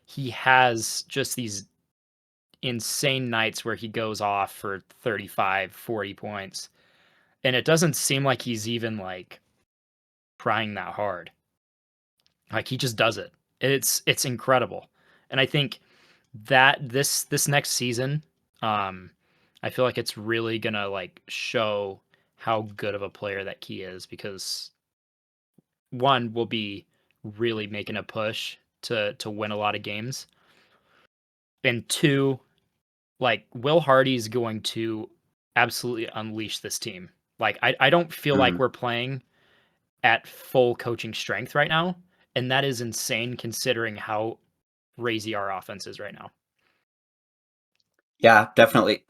[SPEAKER 2] He has just these insane nights where he goes off for 35, 40 points. And it doesn't seem like he's even trying that hard. He just does it. It's incredible. And I think that this next season, I feel like it's really gonna show how good of a player that Key is, because one, will be really making a push to win a lot of games, and two, Will Hardy's going to absolutely unleash this team. I don't feel like we're playing at full coaching strength right now, and that is insane considering how crazy our offense is right now.
[SPEAKER 1] Yeah, definitely.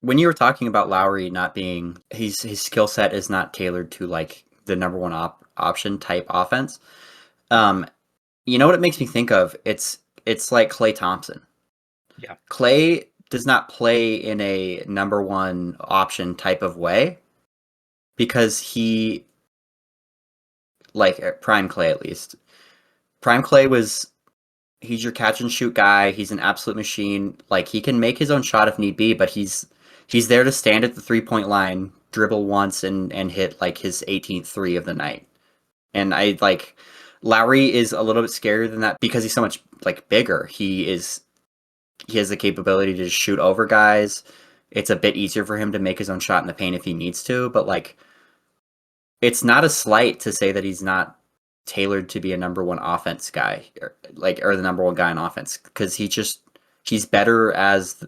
[SPEAKER 1] when you were talking about Lowry not being his skill set is not tailored to like the number one option type offense. You know what it makes me think of? It's like Klay Thompson.
[SPEAKER 2] Yeah.
[SPEAKER 1] Klay does not play in a number one option type of way because he, like Prime Klay at least. Prime Klay he's your catch and shoot guy. He's an absolute machine. Like he can make his own shot if need be, but he's there to stand at the 3-point line, dribble once and hit like his 18th three of the night. And I like Lowry is a little bit scarier than that because he's so much like bigger. He has the capability to just shoot over guys. It's a bit easier for him to make his own shot in the paint if he needs to, but like it's not a slight to say that he's not tailored to be a number one offense guy or the number one guy in offense because he's better as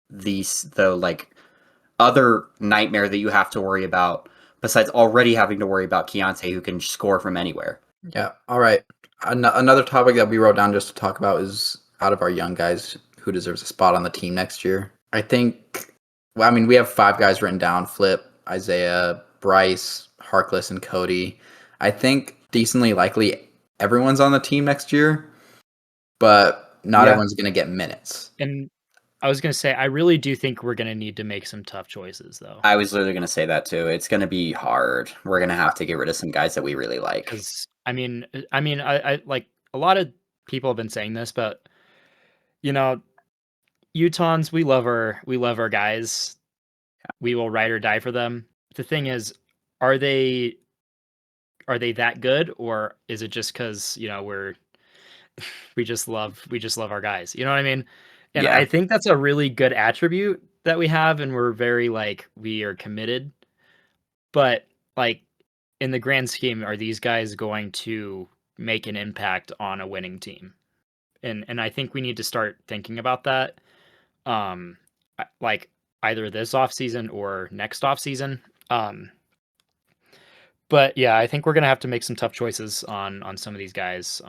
[SPEAKER 1] the like other nightmare that you have to worry about besides already having to worry about Keyonte who can score from anywhere.
[SPEAKER 3] Yeah. All right. Another topic that we wrote down just to talk about is out of our young guys who deserves a spot on the team next year. I think, well, I mean, we have 5 guys written down: Flip, Isaiah, Bryce, Harkless, and Cody. I think decently likely everyone's on the team next year, but not everyone's going to get minutes.
[SPEAKER 2] And I was going to say, I really do think we're going to need to make some tough choices, though.
[SPEAKER 1] I was literally going to say that too. It's going to be hard. We're going to have to get rid of some guys that we really like.
[SPEAKER 2] Because I like a lot of people have been saying this, but you know, Utahns, we love our guys. We will ride or die for them. The thing is, are they that good, or is it just because we just love our guys? You know what I mean? And
[SPEAKER 1] Yeah.
[SPEAKER 2] I think that's a really good attribute that we have, and we're very we are committed. But like in the grand scheme, are these guys going to make an impact on a winning team? And I think we need to start thinking about that. Like either this offseason or next offseason. But yeah, I think we're gonna have to make some tough choices on some of these guys.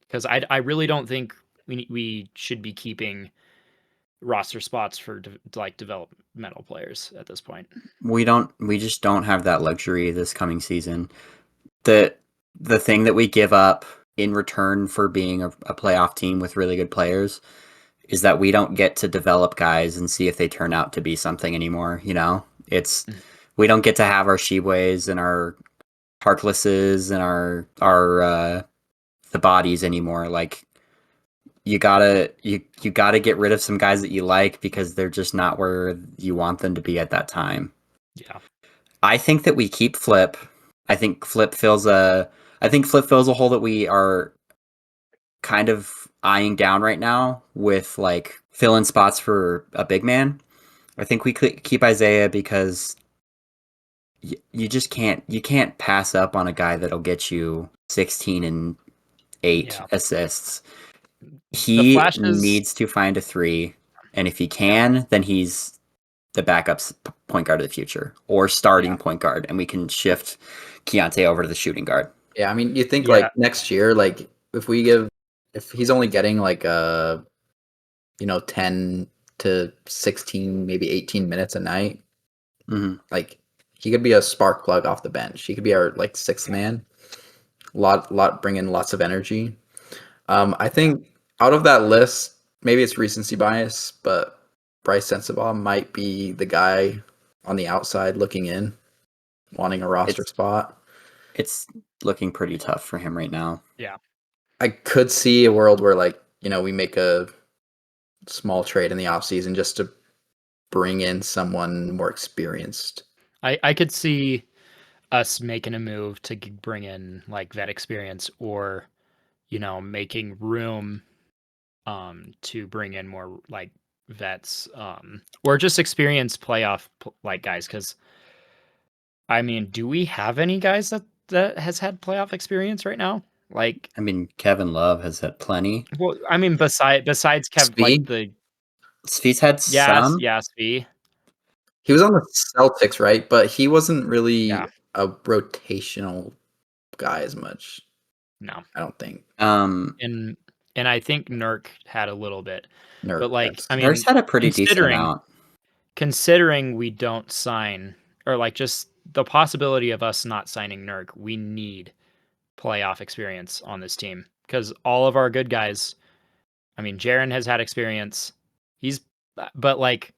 [SPEAKER 2] Because I really don't think we should be keeping roster spots for developmental players at this point.
[SPEAKER 1] We just don't have that luxury this coming season. The thing that we give up in return for being a playoff team with really good players is that we don't get to develop guys and see if they turn out to be something anymore. We don't get to have our Shibways and our Harklesses and our the bodies anymore. Like you gotta get rid of some guys that you like because they're just not where you want them to be at that time.
[SPEAKER 2] Yeah.
[SPEAKER 1] I think that we keep Flip. I think Flip fills a hole that we are kind of eyeing down right now with like fill-in spots for a big man. I think we could keep Isaiah because you just can't pass up on a guy that'll get you 16 and 8 assists. He needs to find a 3, and if he can, then he's the backup point guard of the future or starting point guard, and we can shift Keyonte over to the shooting guard.
[SPEAKER 3] Yeah, I mean, you think like next year, like if he's only getting like 10 to 16, maybe 18 minutes a night, like he could be a spark plug off the bench. He could be our like 6th man. Bring in lots of energy. I think out of that list, maybe it's recency bias, but Bryce Sensabaugh might be the guy on the outside looking in, wanting a roster spot.
[SPEAKER 1] It's looking pretty tough for him right now.
[SPEAKER 2] Yeah.
[SPEAKER 3] I could see a world where we make a small trade in the offseason just to bring in someone more experienced.
[SPEAKER 2] I could see us making a move to bring in like vet experience or, making room to bring in more like vets or just experienced playoff guys. Cause I mean, do we have any guys that has had playoff experience right now? Like,
[SPEAKER 1] I mean, Kevin Love has had plenty.
[SPEAKER 2] Well, I mean, besides Kevin, like
[SPEAKER 1] Spieth's had some.
[SPEAKER 2] Yeah, Spieth.
[SPEAKER 3] He was on the Celtics, right? But he wasn't really a rotational guy as much.
[SPEAKER 2] No,
[SPEAKER 3] I don't think.
[SPEAKER 2] And I think Nurk had a little bit. But like, I mean,
[SPEAKER 1] Nurk's had a pretty decent amount.
[SPEAKER 2] considering we don't sign, or like just the possibility of us not signing Nurk, we need playoff experience on this team because all of our good guys, I mean, Jaren has had experience. But like,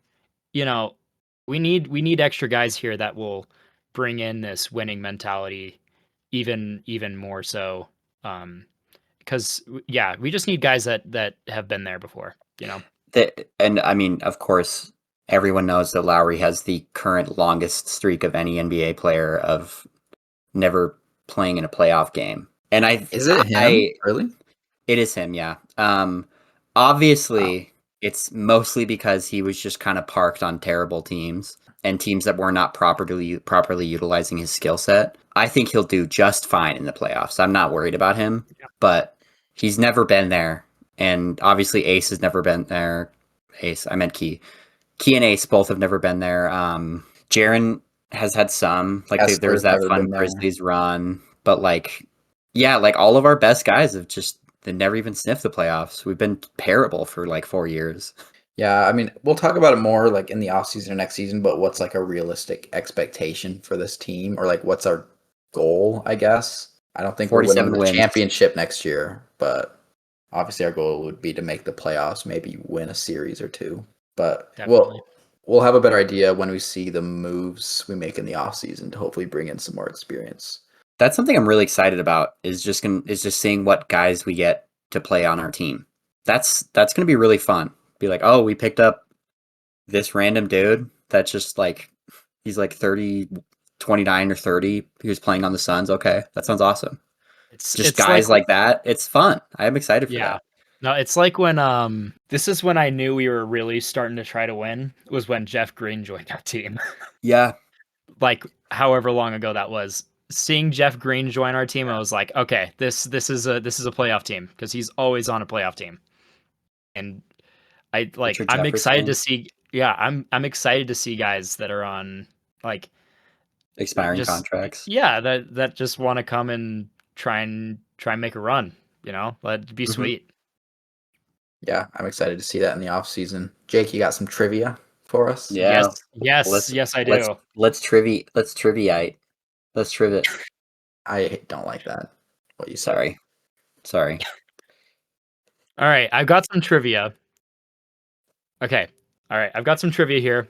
[SPEAKER 2] we need extra guys here that will bring in this winning mentality even more so. Because yeah, we just need guys that have been there before,
[SPEAKER 1] And I mean, of course, everyone knows that Lowry has the current longest streak of any NBA player of never playing in a playoff game. And
[SPEAKER 3] Is it him? Really?
[SPEAKER 1] It is him, yeah. Obviously, it's mostly because he was just kind of parked on terrible teams and teams that were not properly utilizing his skill set. I think he'll do just fine in the playoffs. I'm not worried about him, but he's never been there. And obviously, Ace has never been there. Ace, I meant Key. Key and Ace both have never been there. Jaren has had some. Like, there was that fun Grizzlies run. But, like, yeah, like all of our best guys have just they never even sniffed the playoffs. We've been terrible for like 4 years.
[SPEAKER 3] Yeah, I mean, we'll talk about it more like in the offseason or next season, but what's like a realistic expectation for this team, or like what's our goal, I guess? I don't think we're winning the championship next year, but obviously our goal would be to make the playoffs, maybe win a series or two. But we'll have a better idea when we see the moves we make in the offseason to hopefully bring in some more experience.
[SPEAKER 1] That's something I'm really excited about is just seeing what guys we get to play on our team. That's gonna be really fun. Be like, oh, we picked up this random dude that's just like he's like 30, 29 or 30. He was playing on the Suns. Okay, that sounds awesome. It's guys like that. It's fun. I'm excited for that.
[SPEAKER 2] No, it's like when this is when I knew we were really starting to try to win, was when Jeff Green joined our team.
[SPEAKER 1] Yeah.
[SPEAKER 2] Like however long ago that was. Seeing Jeff Green join our team, I was like, okay, this is a playoff team because he's always on a playoff team. And I'm excited to see I'm excited to see guys that are on like
[SPEAKER 1] expiring contracts.
[SPEAKER 2] Yeah, that just want to come and try and make a run, That'd be sweet.
[SPEAKER 3] Yeah, I'm excited to see that in the off season. Jake, you got some trivia for us?
[SPEAKER 1] Yeah.
[SPEAKER 2] Yes, I do.
[SPEAKER 1] Let's triviate. Let's triv it.
[SPEAKER 3] I don't like that. What you said.
[SPEAKER 1] Sorry.
[SPEAKER 2] All right, I've got some trivia. Okay. All right, I've got some trivia here.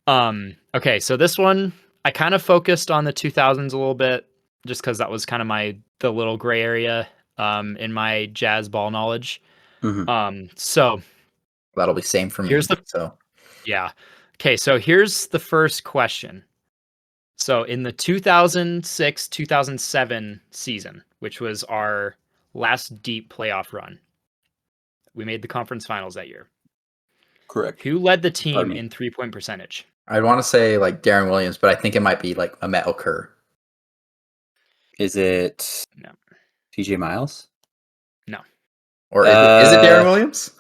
[SPEAKER 2] Okay, so this one I kind of focused on the 2000s a little bit just cuz that was kind of the little gray area in my jazz ball knowledge.
[SPEAKER 1] Mm-hmm.
[SPEAKER 2] So
[SPEAKER 3] that'll be same for me.
[SPEAKER 2] Yeah. Okay, so here's the first question. So in the 2006-2007 season, which was our last deep playoff run, we made the conference finals that year.
[SPEAKER 1] Correct.
[SPEAKER 2] Who led the team in 3-point percentage?
[SPEAKER 3] I'd want to say like Darren Williams, but I think it might be like Ahmet Okur.
[SPEAKER 1] Is it TJ Miles?
[SPEAKER 2] No.
[SPEAKER 3] Or is it Darren Williams?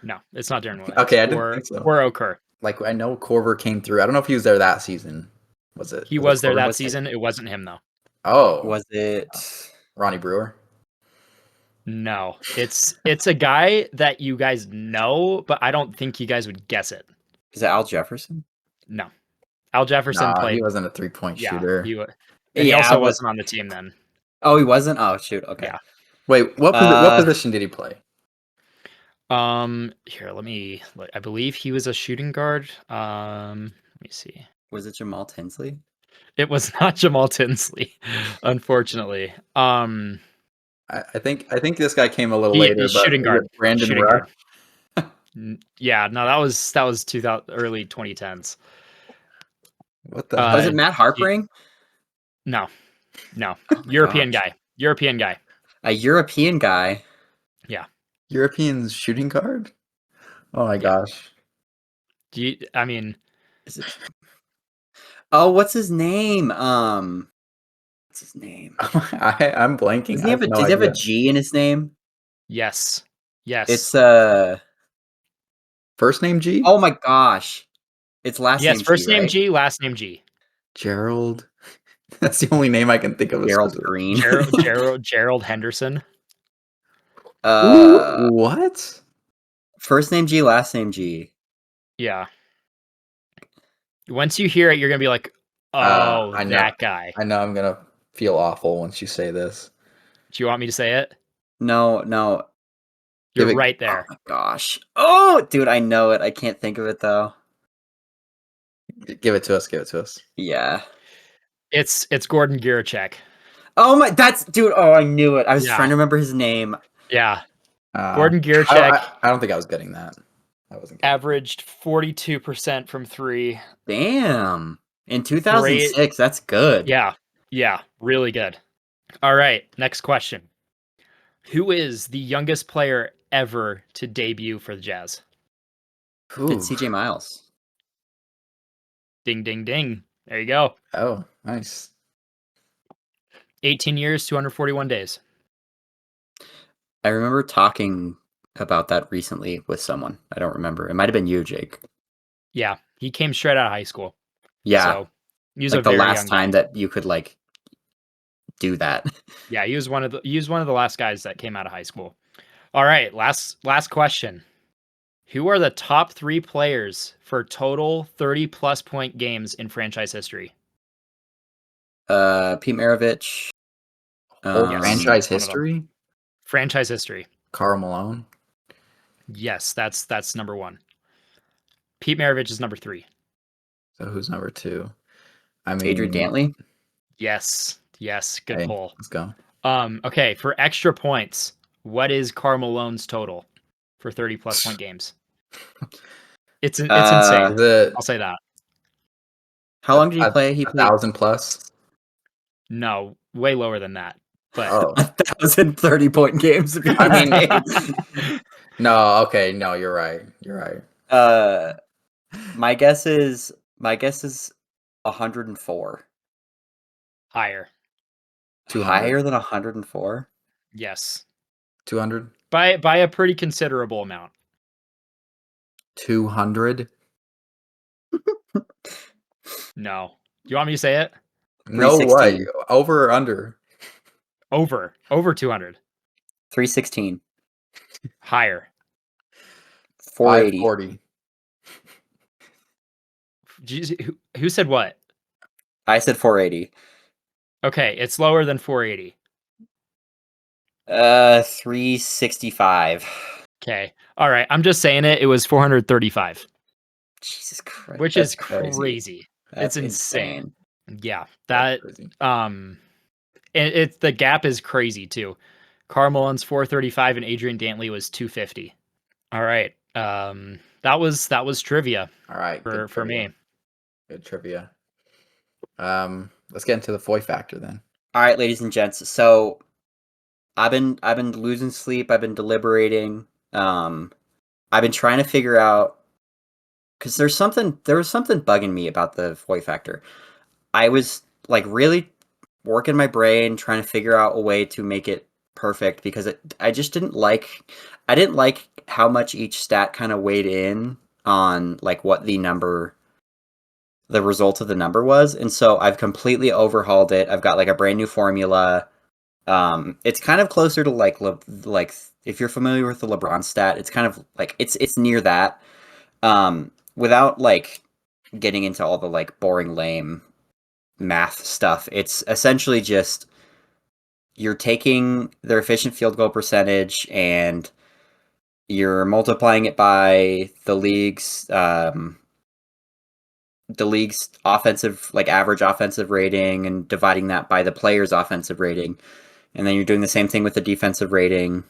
[SPEAKER 2] No, it's not Darren Williams.
[SPEAKER 3] Okay, I didn't think so.
[SPEAKER 2] Or Okur.
[SPEAKER 3] Like I know Corver came through. I don't know if he was there that season. Was it?
[SPEAKER 2] He was there that season. It wasn't him though.
[SPEAKER 3] Oh.
[SPEAKER 1] Was it
[SPEAKER 3] Ronnie Brewer?
[SPEAKER 2] No. It's a guy that you guys know, but I don't think you guys would guess it.
[SPEAKER 1] Is it Al Jefferson?
[SPEAKER 2] No. Al Jefferson played.
[SPEAKER 3] He wasn't a 3-point shooter.
[SPEAKER 2] He also wasn't on the team then.
[SPEAKER 1] Oh, he wasn't? Oh, shoot. Okay.
[SPEAKER 2] Yeah.
[SPEAKER 3] Wait, what position did he play?
[SPEAKER 2] Here, I believe he was a shooting guard. Let me see.
[SPEAKER 1] Was it Jamal Tinsley?
[SPEAKER 2] It was not Jamal Tinsley, unfortunately.
[SPEAKER 3] I think this guy came a little later.
[SPEAKER 2] Shooting guard.
[SPEAKER 3] Brandon Rush.
[SPEAKER 2] Yeah, no, that was early 2010s.
[SPEAKER 3] What the?
[SPEAKER 1] Was it Matt Harpering?
[SPEAKER 2] No. European guy.
[SPEAKER 1] A European guy.
[SPEAKER 2] Yeah.
[SPEAKER 3] European shooting guard? Oh my gosh.
[SPEAKER 1] Is it? Oh, what's his name? I'm
[SPEAKER 3] blanking.
[SPEAKER 1] Does he have a G in his name?
[SPEAKER 2] Yes.
[SPEAKER 1] It's
[SPEAKER 3] first name G?
[SPEAKER 1] Oh my gosh. It's last name G.
[SPEAKER 2] Yes, first name
[SPEAKER 1] right?
[SPEAKER 2] G, last name G.
[SPEAKER 3] Gerald. That's the only name I can think of.
[SPEAKER 1] Gerald Green.
[SPEAKER 2] Gerald Henderson.
[SPEAKER 3] What?
[SPEAKER 1] First name G, last name G.
[SPEAKER 2] Yeah. Once you hear it, you're gonna be like, "Oh,
[SPEAKER 3] I know.
[SPEAKER 2] that guy."
[SPEAKER 3] I know I'm gonna feel awful once you say this.
[SPEAKER 2] Do you want me to say it?
[SPEAKER 1] No.
[SPEAKER 2] You're
[SPEAKER 3] Give it-
[SPEAKER 2] right
[SPEAKER 1] Oh
[SPEAKER 2] there.
[SPEAKER 1] my gosh. Oh, dude, I know it. I can't think of it though.
[SPEAKER 3] Give it to us. Give it to us.
[SPEAKER 1] Yeah.
[SPEAKER 2] It's Gordon Gierczek.
[SPEAKER 1] Oh my, that's dude. Oh, I knew it. I was
[SPEAKER 2] Yeah.
[SPEAKER 1] trying to remember his name.
[SPEAKER 2] Yeah. Gordon
[SPEAKER 3] I
[SPEAKER 2] Gierczek
[SPEAKER 3] don't think I was getting that. I wasn't.
[SPEAKER 2] averaged 42% from 3.
[SPEAKER 1] Damn. In 2006, that's good.
[SPEAKER 2] Yeah, really good. All right, next question. Who is the youngest player ever to debut for the Jazz?
[SPEAKER 1] It's CJ Miles.
[SPEAKER 2] Ding, ding, ding. There you go.
[SPEAKER 3] Oh, nice.
[SPEAKER 2] 18 years, 241 days.
[SPEAKER 1] I remember talking about that recently with someone. I don't remember. It might have been you, Jake.
[SPEAKER 2] Yeah, he came straight out of high school.
[SPEAKER 1] Yeah.
[SPEAKER 2] So he was
[SPEAKER 1] like
[SPEAKER 2] a
[SPEAKER 1] the
[SPEAKER 2] very
[SPEAKER 1] last
[SPEAKER 2] young
[SPEAKER 1] time
[SPEAKER 2] guy.
[SPEAKER 1] that you could like do that.
[SPEAKER 2] Yeah, he was one of the last guys that came out of high school. All right, last question. Who are the top 3 players for total 30 plus point games in franchise history?
[SPEAKER 1] Pete Maravich.
[SPEAKER 3] Whole
[SPEAKER 2] Yes,
[SPEAKER 3] franchise
[SPEAKER 2] one of them.
[SPEAKER 3] history.
[SPEAKER 2] Franchise history.
[SPEAKER 3] Karl Malone.
[SPEAKER 2] Yes, that's number 1. Pete Maravich is number 3.
[SPEAKER 3] So who's number 2? I mean,
[SPEAKER 1] Adrian Dantley.
[SPEAKER 2] Yes, good pull.
[SPEAKER 3] Let's go.
[SPEAKER 2] Okay, for extra points, what is Karl Malone's total for 30 plus point games? It's insane. I'll say that.
[SPEAKER 1] How long did he play? He played
[SPEAKER 3] 1,000 plus.
[SPEAKER 2] No, way lower than that. But
[SPEAKER 1] 1,030 point games.
[SPEAKER 3] I mean, no. Okay, no, you're right. You're right.
[SPEAKER 1] My guess is 104.
[SPEAKER 2] Higher.
[SPEAKER 3] 200.
[SPEAKER 1] Higher than 104?
[SPEAKER 2] Yes.
[SPEAKER 3] 200.
[SPEAKER 2] By a pretty considerable amount.
[SPEAKER 3] 200.
[SPEAKER 2] No. Do you want me to say it?
[SPEAKER 3] No way.
[SPEAKER 1] 316.
[SPEAKER 3] Over or under?
[SPEAKER 2] Over 200.
[SPEAKER 1] 316.
[SPEAKER 2] Higher.
[SPEAKER 1] 480.
[SPEAKER 3] 540.
[SPEAKER 2] Who said what?
[SPEAKER 1] I said 480.
[SPEAKER 2] Okay, it's lower than 480.
[SPEAKER 1] 365.
[SPEAKER 2] Okay. All right. I'm just saying it. It was 435.
[SPEAKER 1] Jesus Christ.
[SPEAKER 2] Which is crazy.
[SPEAKER 1] That's
[SPEAKER 2] it's insane. Yeah.
[SPEAKER 3] That's
[SPEAKER 2] That
[SPEAKER 3] crazy.
[SPEAKER 2] it's the gap is crazy too. Karl Malone's 435 and Adrian Dantley was 250. All right. That was trivia.
[SPEAKER 3] All right.
[SPEAKER 2] For me.
[SPEAKER 3] Good trivia. Let's get into the Foy factor then.
[SPEAKER 1] All right, ladies and gents. So I've been losing sleep. I've been deliberating. I've been trying to figure out, because there was something bugging me about the Foy factor. I was like really working my brain trying to figure out a way to make it perfect, because I just didn't like how much each stat kind of weighed in on like what the result of the number was. And so I've completely overhauled it. I've got like a brand new formula. It's kind of closer to like if you're familiar with the LeBron stat, it's kind of like it's near that. Without like getting into all the like boring lame math stuff, it's essentially just you're taking their efficient field goal percentage and you're multiplying it by the league's offensive, like average offensive rating, and dividing that by the player's offensive rating. And then you're doing the same thing with the defensive rating.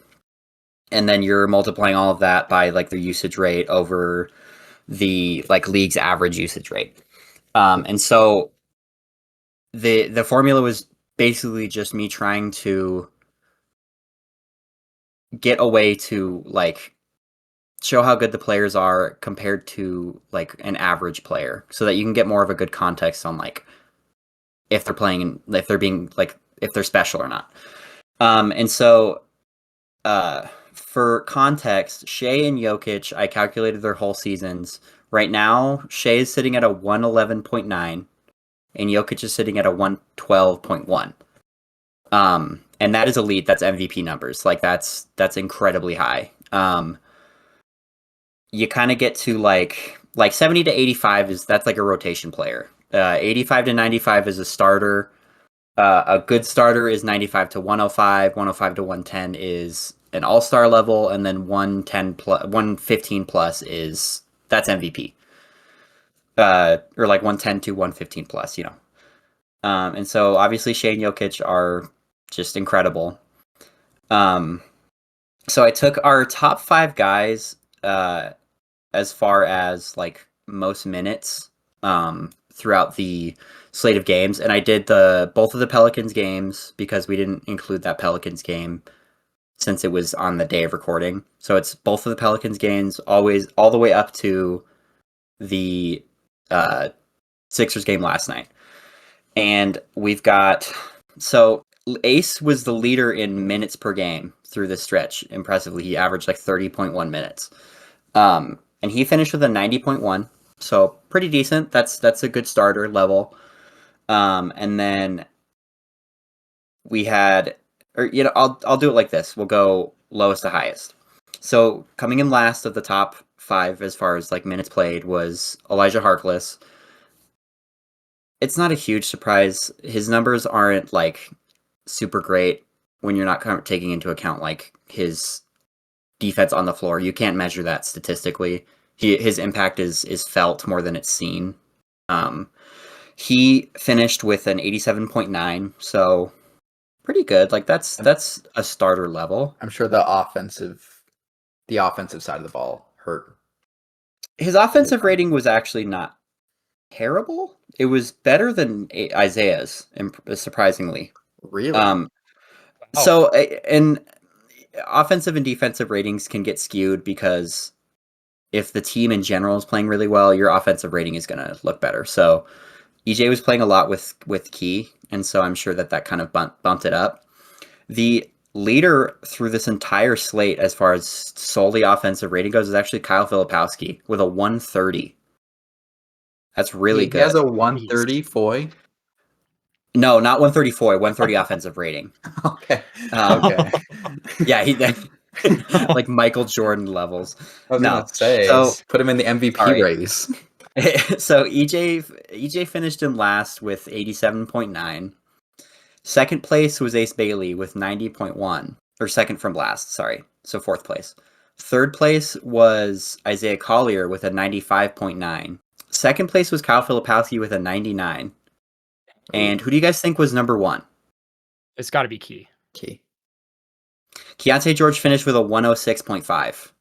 [SPEAKER 1] And then you're multiplying all of that by like their usage rate over the like league's average usage rate. And so the formula was basically just me trying to get a way to like show how good the players are compared to like an average player, so that you can get more of a good context on like if they're playing, if they're being like, if they're special or not. And so for context, Shea and Jokic, I calculated their whole seasons. Right now, Shea is sitting at a 111.9 and Jokic is sitting at a 112.1. And that is elite. That's MVP numbers. Like that's incredibly high. You kind of get to like like 70 to 85 that's like a rotation player. 85 to 95 is a starter. A good starter is 95 to 105. 105 to 110 is an all-star level, and then 115 plus that's MVP. Or like 110 to 115 plus, and so obviously Shane Jokic are just incredible. So I took our top 5 guys as far as like most minutes throughout the slate of games, and I did both of the Pelicans games because we didn't include that Pelicans game since it was on the day of recording. So it's both of the Pelicans games, always all the way up to the Sixers game last night. And we've got Ace was the leader in minutes per game through this stretch. Impressively, he averaged like 30.1 minutes. And he finished with a 90.1, so pretty decent. That's a good starter level. And then we had, I'll do it like this. We'll go lowest to highest. So coming in last of the top 5 as far as like minutes played was Elijah Harkless. It's not a huge surprise. His numbers aren't like super great when you're not taking into account like his defense on the floor. You can't measure that statistically. His impact is felt more than it's seen. He finished with an 87.9, so pretty good. Like that's a starter level.
[SPEAKER 3] I'm sure the offensive side of the ball hurt.
[SPEAKER 1] His offensive rating was actually not terrible. It was better than Isaiah's, surprisingly.
[SPEAKER 3] Really?
[SPEAKER 1] So, and offensive and defensive ratings can get skewed because if the team in general is playing really well, your offensive rating is going to look better. So EJ was playing a lot with Key, and so I'm sure that kind of bumped it up. The leader through this entire slate as far as solely offensive rating goes is actually Kyle Filipowski with a 130. That's really good.
[SPEAKER 3] He has a 130 Foy?
[SPEAKER 1] No, not 134, 130 offensive rating.
[SPEAKER 3] Okay. Okay.
[SPEAKER 1] Yeah, he like Michael Jordan levels.
[SPEAKER 3] I was gonna say,
[SPEAKER 1] so
[SPEAKER 3] put him in the MVP race.
[SPEAKER 1] So EJ finished in last with 87.9. Second place was Ace Bailey with 90.1, or second from last, sorry. So fourth place. Third place was Isaiah Collier with a 95.9. Second place was Kyle Filipowski with a 99. And who do you guys think was number 1?
[SPEAKER 2] It's got to be Key.
[SPEAKER 1] Keyonte George finished with a 106.5.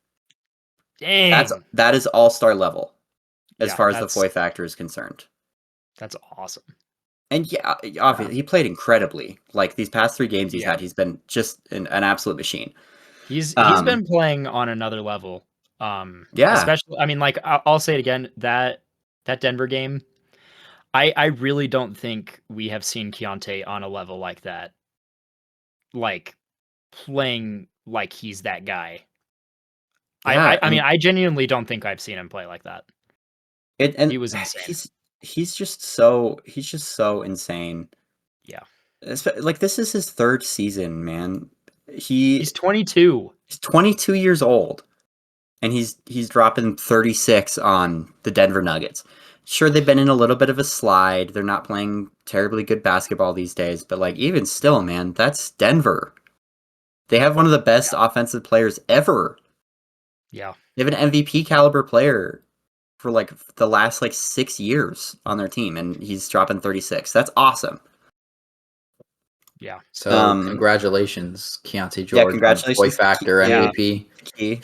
[SPEAKER 2] Dang.
[SPEAKER 1] That is all-star level as far as the Foy factor is concerned.
[SPEAKER 2] That's awesome.
[SPEAKER 1] And yeah, obviously he played incredibly. Like these past 3 games he's had, he's been just an absolute machine.
[SPEAKER 2] He's been playing on another level. Especially, I mean, like I'll say it again, that Denver game, I really don't think we have seen Keyonte on a level like that. Like playing like he's that guy. Yeah, I mean, I genuinely don't think I've seen him play like that. He was insane.
[SPEAKER 1] He's just so insane.
[SPEAKER 2] Yeah.
[SPEAKER 1] Like this is his 3rd season, man.
[SPEAKER 2] He's 22.
[SPEAKER 1] He's 22 years old. And he's dropping 36 on the Denver Nuggets. Sure, they've been in a little bit of a slide. They're not playing terribly good basketball these days, but like even still, man, that's Denver. They have one of the best offensive players ever.
[SPEAKER 2] Yeah.
[SPEAKER 1] They have an MVP caliber player for like the last like 6 years on their team, and he's dropping 36. That's awesome.
[SPEAKER 2] Yeah.
[SPEAKER 3] So congratulations, Keyonte George.
[SPEAKER 1] Yeah, congratulations.
[SPEAKER 3] Foy factor MVP.
[SPEAKER 1] Key.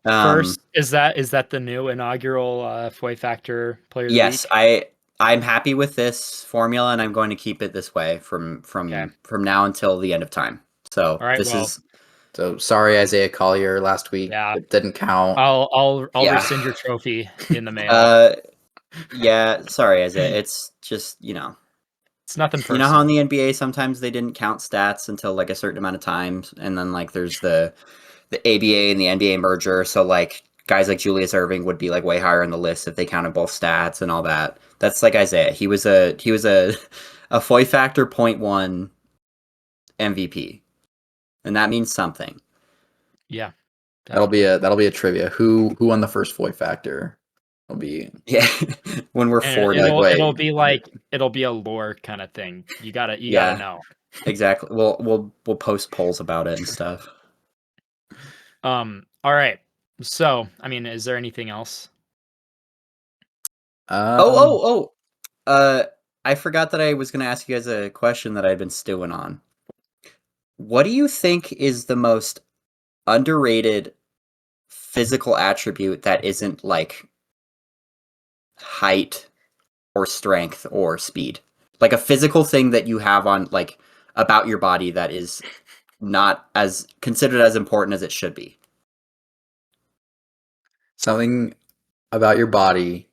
[SPEAKER 2] First, is that the new inaugural Foy factor player?
[SPEAKER 1] Yes, I'm happy with this formula, and I'm going to keep it this way from now until the end of time. So
[SPEAKER 3] So sorry, Isaiah Collier last week.
[SPEAKER 2] Yeah,
[SPEAKER 3] it didn't count.
[SPEAKER 2] I'll rescind your trophy in the mail.
[SPEAKER 1] Yeah, sorry, Isaiah. It's just
[SPEAKER 2] it's nothing personal.
[SPEAKER 1] You know how in the NBA sometimes they didn't count stats until like a certain amount of times, and then like there's the ABA and the NBA merger. So like guys like Julius Erving would be like way higher on the list if they counted both stats and all that. That's like Isaiah. He was a Foy factor 0.1 MVP. And that means something.
[SPEAKER 2] Yeah.
[SPEAKER 3] Definitely. That'll be a trivia. Who won the first Foy factor? will be
[SPEAKER 1] Yeah, when we're
[SPEAKER 2] And
[SPEAKER 1] 40.
[SPEAKER 3] Like, wait.
[SPEAKER 2] it'll be a lore kind of thing. You gotta
[SPEAKER 1] Yeah.
[SPEAKER 2] know.
[SPEAKER 1] Exactly. We'll post polls about it and stuff.
[SPEAKER 2] All right. So, I mean, is there anything else?
[SPEAKER 1] I forgot that I was going to ask you guys a question that I've been stewing on. What do you think is the most underrated physical attribute that isn't like height or strength or speed? Like a physical thing that you have on like about your body that is not as considered as important as it should be.
[SPEAKER 3] something about your body,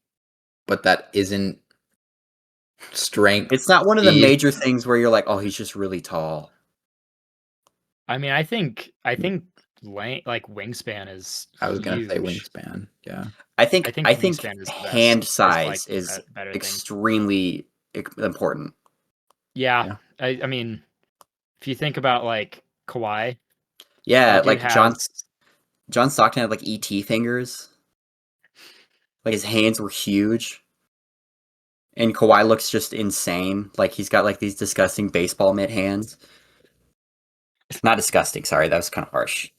[SPEAKER 3] but that isn't strength.
[SPEAKER 1] It's not one of the
[SPEAKER 3] speed.
[SPEAKER 1] major things where you're like, oh, he's just really tall.
[SPEAKER 2] I mean, I think like wingspan is
[SPEAKER 3] I was gonna say
[SPEAKER 2] huge.
[SPEAKER 3] wingspan. Yeah.
[SPEAKER 1] I think
[SPEAKER 2] wingspan is the
[SPEAKER 1] hand
[SPEAKER 2] best.
[SPEAKER 1] size
[SPEAKER 2] Like,
[SPEAKER 1] is
[SPEAKER 2] better thing.
[SPEAKER 1] extremely important.
[SPEAKER 2] Yeah. I mean, if you think about like Kawhi,
[SPEAKER 1] Yeah,
[SPEAKER 2] that dude
[SPEAKER 1] like John
[SPEAKER 2] has
[SPEAKER 1] Stockton had like ET fingers. Like his hands were huge. And Kawhi looks just insane. Like he's got like these disgusting baseball mitt hands. Not disgusting, sorry, that was kind of harsh.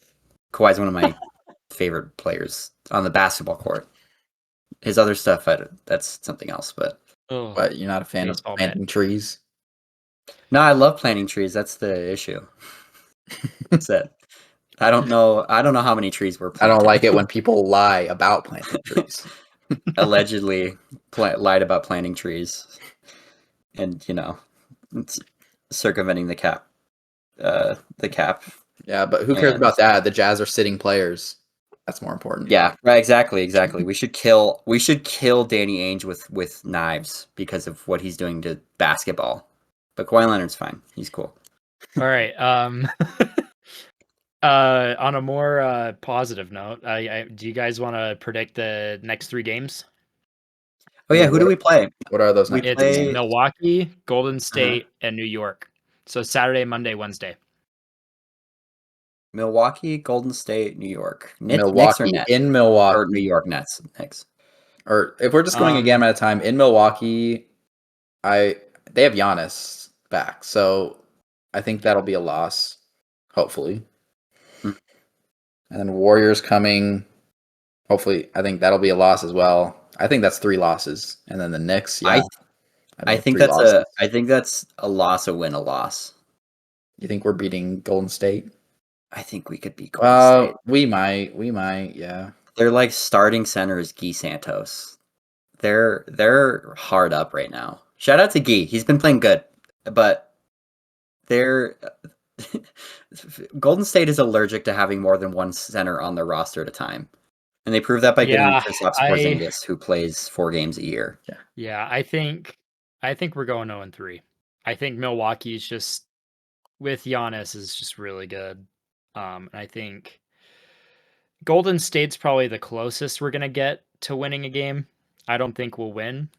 [SPEAKER 1] Kawhi's one of my favorite players on the basketball court. His other stuff, that's something else. But
[SPEAKER 3] But you're not a fan of
[SPEAKER 2] Baseball
[SPEAKER 3] planting trees?
[SPEAKER 1] no, I love planting trees. That's the issue. That's it. I don't know how many trees we're
[SPEAKER 3] I
[SPEAKER 1] planting.
[SPEAKER 3] don't like it when people lie about planting trees.
[SPEAKER 1] Allegedly lied about planting trees, and it's circumventing the cap. The cap.
[SPEAKER 3] Yeah, but who cares
[SPEAKER 1] And-
[SPEAKER 3] about that? The Jazz are sitting players. That's more important.
[SPEAKER 1] Yeah, right. Exactly. We should kill Danny Ainge with knives because of what he's doing to basketball. But Kawhi Leonard's fine. He's cool.
[SPEAKER 2] All right. On a more positive note, do you guys want to predict the next 3 games?
[SPEAKER 1] Oh yeah, who do we play?
[SPEAKER 3] What are those
[SPEAKER 1] We
[SPEAKER 3] next
[SPEAKER 2] It's
[SPEAKER 3] games?
[SPEAKER 2] Milwaukee, Golden State, and New York. So Saturday, Monday, Wednesday.
[SPEAKER 1] Milwaukee, Golden State, New York. Knicks or
[SPEAKER 3] Milwaukee
[SPEAKER 1] Nets?
[SPEAKER 3] in
[SPEAKER 1] Or
[SPEAKER 3] Milwaukee.
[SPEAKER 1] New York Nets. Knicks.
[SPEAKER 3] Or if we're just going a game at a time, in Milwaukee, they have Giannis back, so I think that'll be a loss, hopefully.
[SPEAKER 1] Hmm.
[SPEAKER 3] And then Warriors coming, hopefully. I think that'll be a loss as well. I think that's 3 losses, and then the Knicks. Yeah,
[SPEAKER 1] I think
[SPEAKER 3] 3
[SPEAKER 1] that's
[SPEAKER 3] losses.
[SPEAKER 1] a loss, a win, a loss.
[SPEAKER 3] You think we're beating Golden State?
[SPEAKER 1] I think we could beat Golden State.
[SPEAKER 3] We might. Yeah.
[SPEAKER 1] Their like starting center is Guy Santos. They're hard up right now. Shout out to Guy. He's been playing good, but they're Golden State is allergic to having more than one center on their roster at a time, and they prove that by getting Kristaps Porzingis, who plays 4 games a year.
[SPEAKER 2] Yeah, I think we're going 0-3. I think Milwaukee's just with Giannis is just really good. And I think Golden State's probably the closest we're gonna get to winning a game. I don't think we'll win,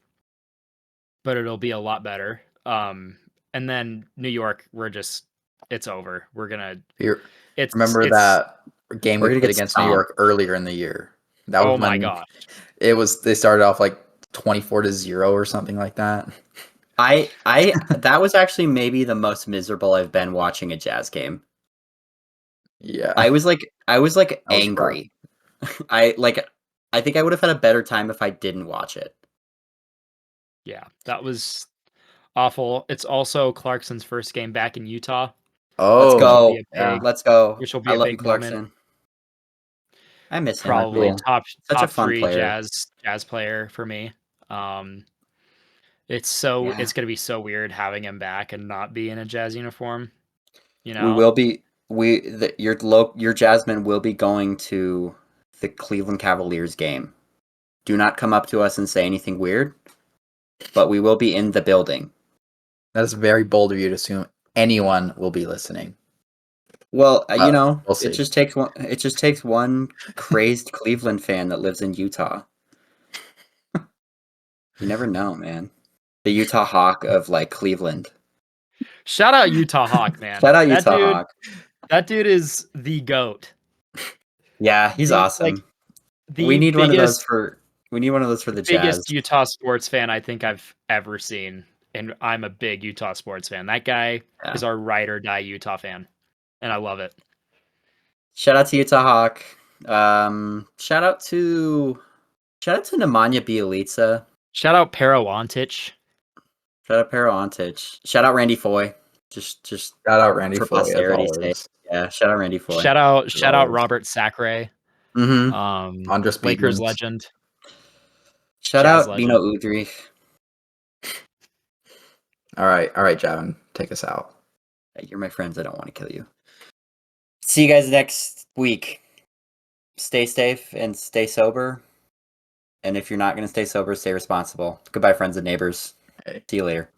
[SPEAKER 2] but it'll be a lot better. And then New York, it's over.
[SPEAKER 3] Remember that game we played against New York earlier in the year? That was
[SPEAKER 2] my god!
[SPEAKER 3] They started off like 24-0 or something like that.
[SPEAKER 1] That was actually maybe the most miserable I've been watching a Jazz game.
[SPEAKER 3] Yeah.
[SPEAKER 1] I was angry. I think I would have had a better time if I didn't watch it.
[SPEAKER 2] Yeah, that was awful. It's also Clarkson's first game back in Utah.
[SPEAKER 3] Oh,
[SPEAKER 1] let's go.
[SPEAKER 2] Yeah.
[SPEAKER 1] Let's go.
[SPEAKER 2] Which will be
[SPEAKER 1] I
[SPEAKER 2] a
[SPEAKER 1] love
[SPEAKER 2] big
[SPEAKER 1] you, Clarkson.
[SPEAKER 2] moment.
[SPEAKER 1] I miss him.
[SPEAKER 2] Probably
[SPEAKER 1] Cool.
[SPEAKER 2] top
[SPEAKER 1] Such a fun
[SPEAKER 2] 3
[SPEAKER 1] player.
[SPEAKER 2] jazz player for me. It's going to be so weird having him back and not be in a Jazz uniform. You know,
[SPEAKER 1] We will be. Your Jazzmen will be going to the Cleveland Cavaliers game. Do not come up to us and say anything weird, but we will be in the building.
[SPEAKER 3] That is very bold of you to assume anyone will be listening.
[SPEAKER 1] Well,
[SPEAKER 3] we'll see.
[SPEAKER 1] It just takes one crazed Cleveland fan that lives in Utah. You never know, man. The Utah Hawk of like Cleveland.
[SPEAKER 2] Shout out Utah Hawk, man.
[SPEAKER 1] Shout out Utah Hawk.
[SPEAKER 2] That dude is the GOAT.
[SPEAKER 1] Yeah, he's awesome.
[SPEAKER 2] Like,
[SPEAKER 1] We need one of those for We need one of those for the
[SPEAKER 2] Biggest
[SPEAKER 1] Jazz.
[SPEAKER 2] Utah sports fan I think I've ever seen, and I'm a big Utah sports fan. That guy
[SPEAKER 1] Yeah.
[SPEAKER 2] is our ride or die Utah fan, and I love it.
[SPEAKER 1] Shout out to Utah Hawk. Shout out to Nemanja Bjelica.
[SPEAKER 2] Shout out Perilantich.
[SPEAKER 1] Shout out Perilantich. Shout out Randy Foy. Just
[SPEAKER 3] Shout out Randy
[SPEAKER 1] for
[SPEAKER 3] Foy as
[SPEAKER 1] posterity's sake.
[SPEAKER 3] always.
[SPEAKER 1] Yeah, shout out Randy Foy.
[SPEAKER 2] Shout out
[SPEAKER 3] always.
[SPEAKER 2] Robert Sacre.
[SPEAKER 1] Mm-hmm.
[SPEAKER 3] Andre Speedman.
[SPEAKER 2] Lakers legend.
[SPEAKER 1] Shout
[SPEAKER 2] Jazz
[SPEAKER 1] out
[SPEAKER 2] legend.
[SPEAKER 1] Bino Udrih.
[SPEAKER 3] All right, Javin, take us out.
[SPEAKER 1] Hey, you're my friends. I don't want to kill you. See you guys next week. Stay safe and stay sober. And if you're not going to stay sober, stay responsible. Goodbye, friends and neighbors.
[SPEAKER 3] Hey.
[SPEAKER 1] See you later.